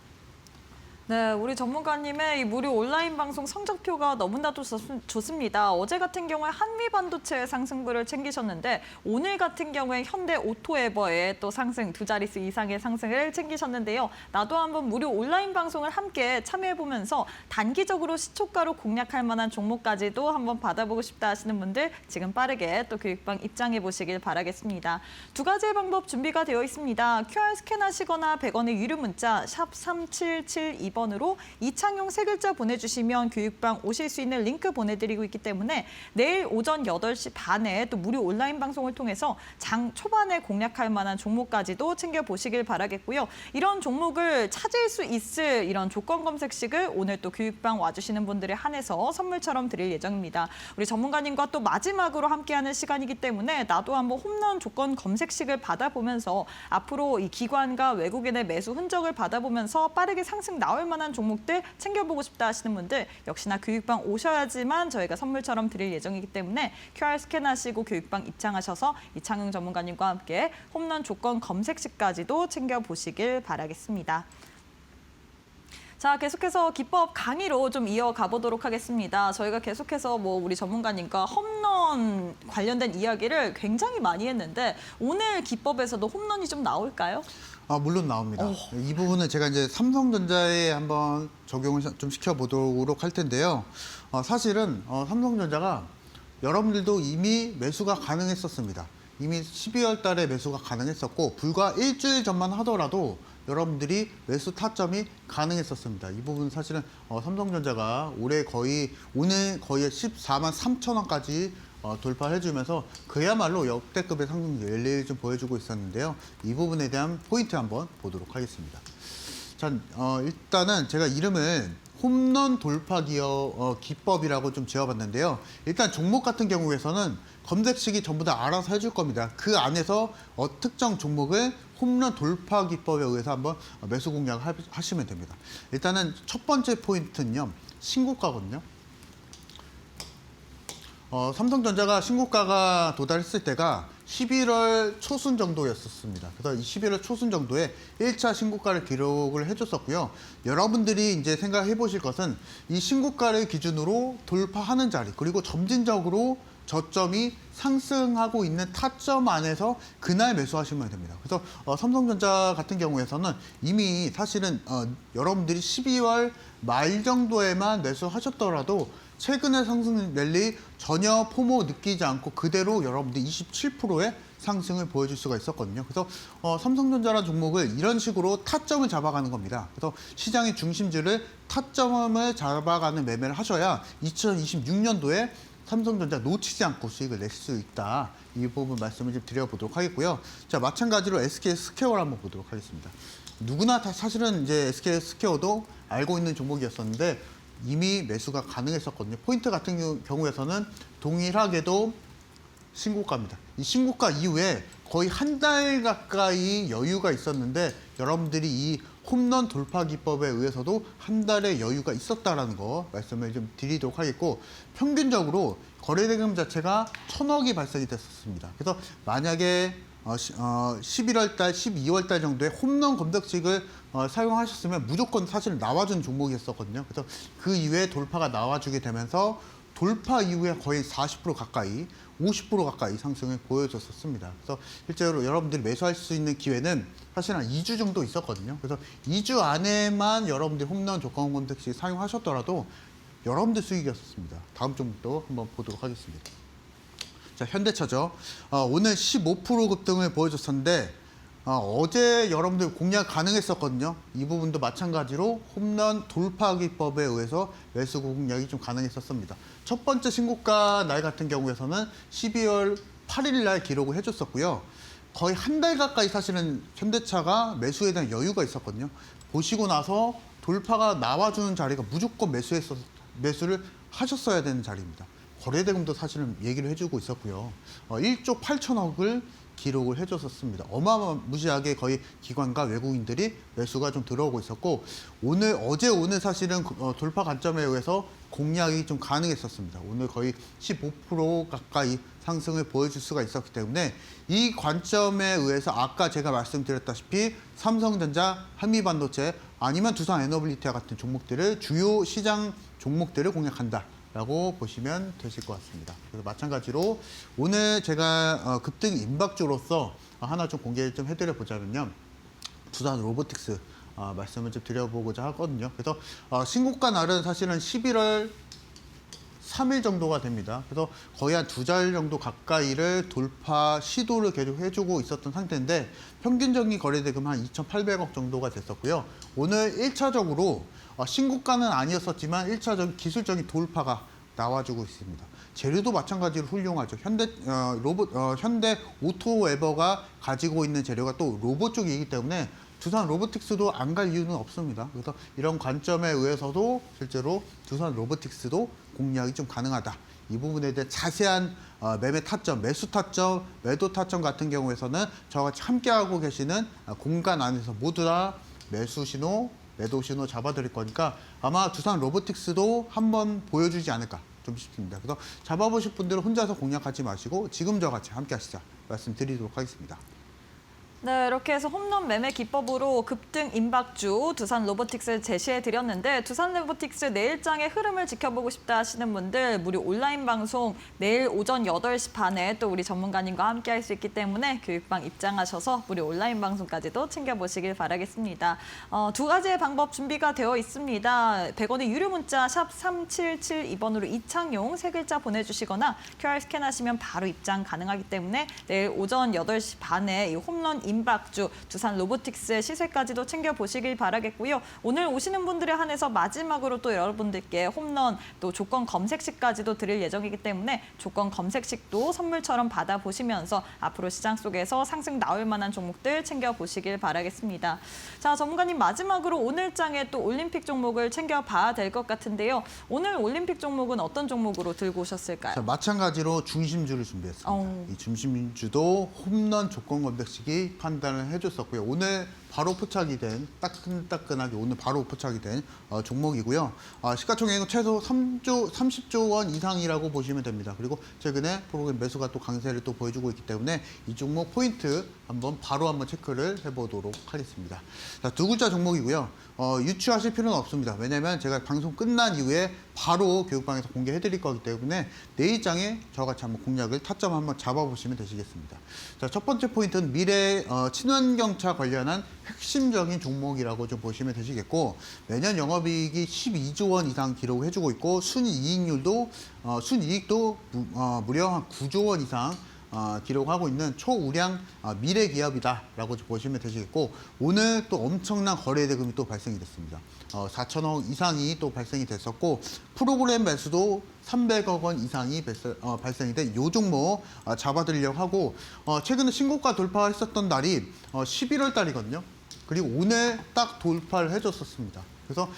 네, 우리 전문가님의 이 무료 온라인 방송 성적표가 너무나도 좋습니다. 어제 같은 경우에 한미반도체 상승부를 챙기셨는데 오늘 같은 경우에 현대오토에버의 또 상승, 두 자릿수 이상의 상승을 챙기셨는데요. 나도 한번 무료 온라인 방송을 함께 참여해보면서 단기적으로 시초가로 공략할 만한 종목까지도 한번 받아보고 싶다 하시는 분들 지금 빠르게 또 교육방 입장해 보시길 바라겠습니다. 두 가지의 방법 준비가 되어 있습니다. QR 스캔하시거나 100원의 유료 문자 샵 3772번 으로 이창용 세 글자 보내주시면 교육방 오실 수 있는 링크 보내드리고 있기 때문에 내일 오전 8시 반에 또 무료 온라인 방송을 통해서 장 초반에 공략할 만한 종목까지도 챙겨보시길 바라겠고요. 이런 종목을 찾을 수 있을 이런 조건 검색식을 오늘 또 교육방 와주시는 분들에 한해서 선물처럼 드릴 예정입니다. 우리 전문가님과 또 마지막으로 함께하는 시간이기 때문에 나도 한번 홈런 조건 검색식을 받아보면서 앞으로 이 기관과 외국인의 매수 흔적을 받아보면서 빠르게 상승 나올 만한 종목들 챙겨보고 싶다 하시는 분들 역시나 교육방 오셔야지만 저희가 선물처럼 드릴 예정이기 때문에 QR 스캔하시고 교육방 입장하셔서 이창용 전문가님과 함께 홈런 조건 검색식까지도 챙겨보시길 바라겠습니다. 자, 계속해서 기법 강의로 좀 이어가 보도록 하겠습니다. 저희가 계속해서 우리 전문가님과 홈런 관련된 이야기를 굉장히 많이 했는데 오늘 기법에서도 홈런이 좀 나올까요? 물론 나옵니다. 이 부분은 제가 이제 삼성전자에 한번 적용을 좀 시켜보도록 할 텐데요. 사실은 삼성전자가 여러분들도 이미 매수가 가능했었습니다. 이미 12월 달에 매수가 가능했었고 불과 일주일 전만 하더라도 여러분들이 매수 타점이 가능했었습니다. 이 부분 사실은 삼성전자가 오늘 거의 14만 3천 원까지 돌파해주면서 그야말로 역대급의 상승 랠리를 좀 보여주고 있었는데요. 이 부분에 대한 포인트 한번 보도록 하겠습니다. 자, 일단은 제가 이름을 홈런 돌파 기법이라고 좀 지어봤는데요. 일단 종목 같은 경우에서는 검색식이 전부 다 알아서 해줄 겁니다. 그 안에서 특정 종목을 홈런 돌파 기법에 의해서 한번 매수 공략을 하시면 됩니다. 일단은 첫 번째 포인트는요. 신고가거든요. 삼성전자가 신고가가 도달했을 때가 11월 초순 정도였었습니다. 그래서 이 11월 초순 정도에 1차 신고가를 기록을 해줬었고요. 여러분들이 이제 생각해 보실 것은 이 신고가를 기준으로 돌파하는 자리, 그리고 점진적으로 저점이 상승하고 있는 타점 안에서 그날 매수하시면 됩니다. 그래서 삼성전자 같은 경우에서는 이미 사실은 여러분들이 12월 말 정도에만 매수하셨더라도 최근의 상승 랠리 전혀 포모 느끼지 않고 그대로 여러분들이 27%의 상승을 보여줄 수가 있었거든요. 그래서 삼성전자라는 종목을 이런 식으로 타점을 잡아가는 겁니다. 그래서 시장의 중심지를 타점을 잡아가는 매매를 하셔야 2026년도에 삼성전자 놓치지 않고 수익을 낼 수 있다. 이 부분 말씀을 좀 드려보도록 하겠고요. 자, 마찬가지로 SK 스퀘어를 한번 보도록 하겠습니다. 누구나 다 사실은 이제 SK 스퀘어도 알고 있는 종목이었었는데 이미 매수가 가능했었거든요. 포인트 같은 경우에서는 동일하게도 신고가입니다. 이 신고가 이후에 거의 한 달 가까이 여유가 있었는데 여러분들이 이 홈런 돌파 기법에 의해서도 한 달의 여유가 있었다라는 거 말씀을 좀 드리도록 하겠고 평균적으로 거래대금 자체가 1,000억이 발생이 됐었습니다. 그래서 만약에 11월 달, 12월 달 정도에 홈런 검색식을 사용하셨으면 무조건 사실 나와준 종목이었었거든요. 그래서 그 이후에 돌파가 나와주게 되면서 돌파 이후에 거의 40% 가까이, 50% 가까이 상승을 보여줬었습니다. 그래서 실제로 여러분들이 매수할 수 있는 기회는 사실 한 2주 정도 있었거든요. 그래서 2주 안에만 여러분들이 홈런 조건 검색식 사용하셨더라도 여러분들 수익이었습니다. 다음 종목도 한번 보도록 하겠습니다. 자, 현대차죠. 오늘 15% 급등을 보여줬었는데 어제 여러분들 공략 가능했었거든요. 이 부분도 마찬가지로 홈런 돌파 기법에 의해서 매수 공략이 좀 가능했었습니다. 첫 번째 신고가 날 같은 경우에서는 12월 8일 날 기록을 해줬었고요. 거의 한 달 가까이 사실은 현대차가 매수에 대한 여유가 있었거든요. 보시고 나서 돌파가 나와주는 자리가 무조건 매수를 하셨어야 되는 자리입니다. 거래대금도 사실은 얘기를 해주고 있었고요. 1조 8천억을 기록을 해줬었습니다. 어마무시하게 거의 기관과 외국인들이 매수가 좀 들어오고 있었고 어제 오늘 사실은 돌파 관점에 의해서 공략이 좀 가능했었습니다. 오늘 거의 15% 가까이 상승을 보여줄 수가 있었기 때문에 이 관점에 의해서 아까 제가 말씀드렸다시피 삼성전자, 한미반도체 아니면 두산에너빌리티와 같은 종목들을 주요 시장 종목들을 공략한다. 라고 보시면 되실 것 같습니다. 그래서 마찬가지로 오늘 제가 급등 임박주로서 하나 좀 공개를 좀 해드려 보자면요. 두산 로보틱스 말씀을 좀 드려보고자 하거든요. 그래서 신고가 날은 사실은 11월 3일 정도가 됩니다. 그래서 거의 한 2달 정도 가까이를 돌파 시도를 계속 해주고 있었던 상태인데 평균적인 거래대금 한 2,800억 정도가 됐었고요. 오늘 1차적으로 신고가는 아니었었지만 1차적인 기술적인 돌파가 나와주고 있습니다. 재료도 마찬가지로 훌륭하죠. 현대 오토웨버가 가지고 있는 재료가 또 로봇 쪽이기 때문에 두산 로보틱스도 안 갈 이유는 없습니다. 그래서 이런 관점에 의해서도 실제로 두산 로보틱스도 공략이 좀 가능하다. 이 부분에 대해 자세한 매매 타점, 매수 타점, 매도 타점 같은 경우에서는 저와 같이 함께하고 계시는 공간 안에서 모두 다 매수 신호, 매도 신호 잡아드릴 거니까 아마 두산 로보틱스도 한번 보여주지 않을까 좀 싶습니다. 그래서 잡아보실 분들은 혼자서 공략하지 마시고 지금 저와 같이 함께 하시자 말씀드리도록 하겠습니다. 네, 이렇게 해서 홈런 매매 기법으로 급등 임박주 두산 로보틱스 제시해 드렸는데 두산 로보틱스 내일장의 흐름을 지켜보고 싶다 하시는 분들 무료 온라인 방송 내일 오전 8시 반에 또 우리 전문가님과 함께 할 수 있기 때문에 교육방 입장하셔서 무료 온라인 방송까지도 챙겨보시길 바라겠습니다. 두 가지의 방법 준비가 되어 있습니다. 100원의 유료 문자 샵 3772번으로 이창용 세 글자 보내주시거나 QR 스캔하시면 바로 입장 가능하기 때문에 내일 오전 8시 반에 이 홈런 임박주 두산 로보틱스의 시세까지도 챙겨보시길 바라겠고요. 오늘 오시는 분들에 한해서 마지막으로 또 여러분들께 홈런 또 조건 검색식까지도 드릴 예정이기 때문에 조건 검색식도 선물처럼 받아보시면서 앞으로 시장 속에서 상승 나올 만한 종목들 챙겨보시길 바라겠습니다. 자, 전문가님 마지막으로 오늘 장에 또 올림픽 종목을 챙겨봐야 될 것 같은데요. 오늘 올림픽 종목은 어떤 종목으로 들고 오셨을까요? 자, 마찬가지로 중심주를 준비했습니다. 이 중심주도 홈런 조건 검색식이 판단을 해줬었고요. 오늘 바로 포착이 된 따끈따끈하게 오늘 바로 포착이 된 종목이고요. 시가총액은 최소 30조 원 이상이라고 보시면 됩니다. 그리고 최근에 프로그램 매수가 또 강세를 또 보여주고 있기 때문에 이 종목 포인트 바로 한번 체크를 해보도록 하겠습니다. 자, 두 글자 종목이고요. 유추하실 필요는 없습니다. 왜냐하면 제가 방송 끝난 이후에 바로 교육방에서 공개해드릴 거기 때문에 내일장에 저같이 한번 공략을 타점 한번 잡아보시면 되시겠습니다. 자, 첫 번째 포인트는 미래 친환경차 관련한 핵심적인 종목이라고 좀 보시면 되시겠고 매년 영업이익이 12조 원 이상 기록을 해주고 있고 순이익률도 순이익도 무려 한 9조 원 이상 기록하고 있는 초우량 미래 기업이다라고 보시면 되시겠고 오늘 또 엄청난 거래 대금이 또 발생이 됐습니다. 4천억 이상이 또 발생이 됐었고 프로그램 매수도 300억 원 이상이 발생이 된 이 종목 잡아드리려고 하고 최근에 신고가 돌파했었던 날이 11월 달이거든요. 그리고 오늘 딱 돌파를 해줬었습니다. 그래서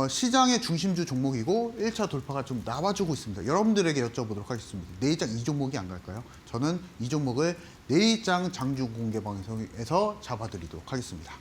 시장의 중심주 종목이고 1차 돌파가 좀 나와주고 있습니다. 여러분들에게 여쭤보도록 하겠습니다. 내일장 이 종목이 안 갈까요? 저는 이 종목을 내일장 장중 공개 방송에서 잡아드리도록 하겠습니다.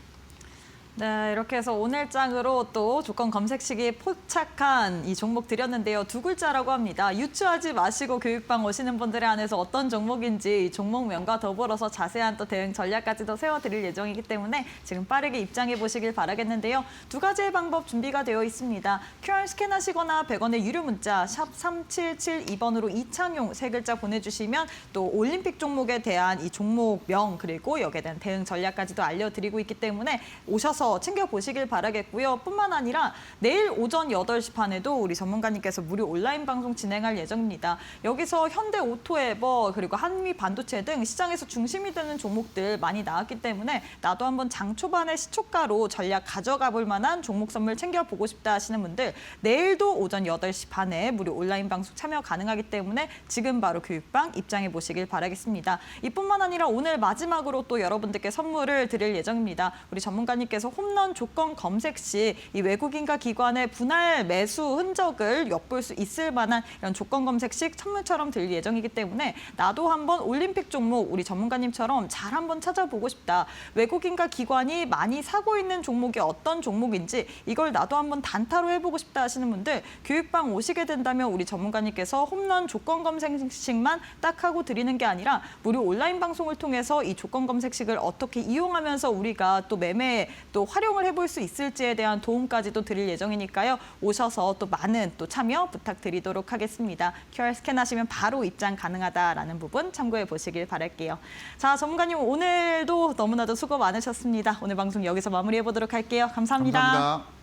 네, 이렇게 해서 오늘 장으로 또 조건 검색식이 포착한 이 종목 드렸는데요. 두 글자라고 합니다. 유추하지 마시고 교육방 오시는 분들에 한해서 어떤 종목인지 이 종목명과 더불어서 자세한 또 대응 전략까지도 세워드릴 예정이기 때문에 지금 빠르게 입장해 보시길 바라겠는데요. 두 가지의 방법 준비가 되어 있습니다. QR 스캔하시거나 100원의 유료 문자 샵 3772번으로 이창용 세 글자 보내주시면 또 올림픽 종목에 대한 이 종목명 그리고 여기에 대한 대응 전략까지도 알려드리고 있기 때문에 오셔서 챙겨보시길 바라겠고요. 뿐만 아니라 내일 오전 8시 반에도 우리 전문가님께서 무료 온라인 방송 진행할 예정입니다. 여기서 현대 오토에버 그리고 한미 반도체 등 시장에서 중심이 되는 종목들 많이 나왔기 때문에 나도 한번 장 초반에 시초가로 전략 가져가 볼 만한 종목 선물 챙겨보고 싶다 하시는 분들 내일도 오전 8시 반에 무료 온라인 방송 참여 가능하기 때문에 지금 바로 교육방 입장해 보시길 바라겠습니다. 이뿐만 아니라 오늘 마지막으로 또 여러분들께 선물을 드릴 예정입니다. 우리 전문가님께서 홈런 조건 검색 시 이 외국인과 기관의 분할 매수 흔적을 엿볼 수 있을 만한 이런 조건 검색식 선물처럼 드릴 예정이기 때문에 나도 한번 올림픽 종목 우리 전문가님처럼 잘 한번 찾아보고 싶다. 외국인과 기관이 많이 사고 있는 종목이 어떤 종목인지 이걸 나도 한번 단타로 해보고 싶다 하시는 분들 교육방 오시게 된다면 우리 전문가님께서 홈런 조건 검색식만 딱 하고 드리는 게 아니라 무료 온라인 방송을 통해서 이 조건 검색식을 어떻게 이용하면서 우리가 또 매매 또 활용을 해볼 수 있을지에 대한 도움까지도 드릴 예정이니까요. 오셔서 또 많은 또 참여 부탁드리도록 하겠습니다. QR 스캔하시면 바로 입장 가능하다라는 부분 참고해 보시길 바랄게요. 자, 전문가님 오늘도 너무나도 수고 많으셨습니다. 오늘 방송 여기서 마무리해 보도록 할게요. 감사합니다. 감사합니다.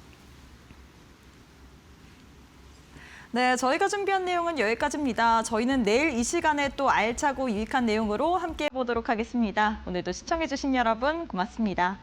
네, 저희가 준비한 내용은 여기까지입니다. 저희는 내일 이 시간에 또 알차고 유익한 내용으로 함께 해보도록 하겠습니다. 오늘도 시청해주신 여러분 고맙습니다.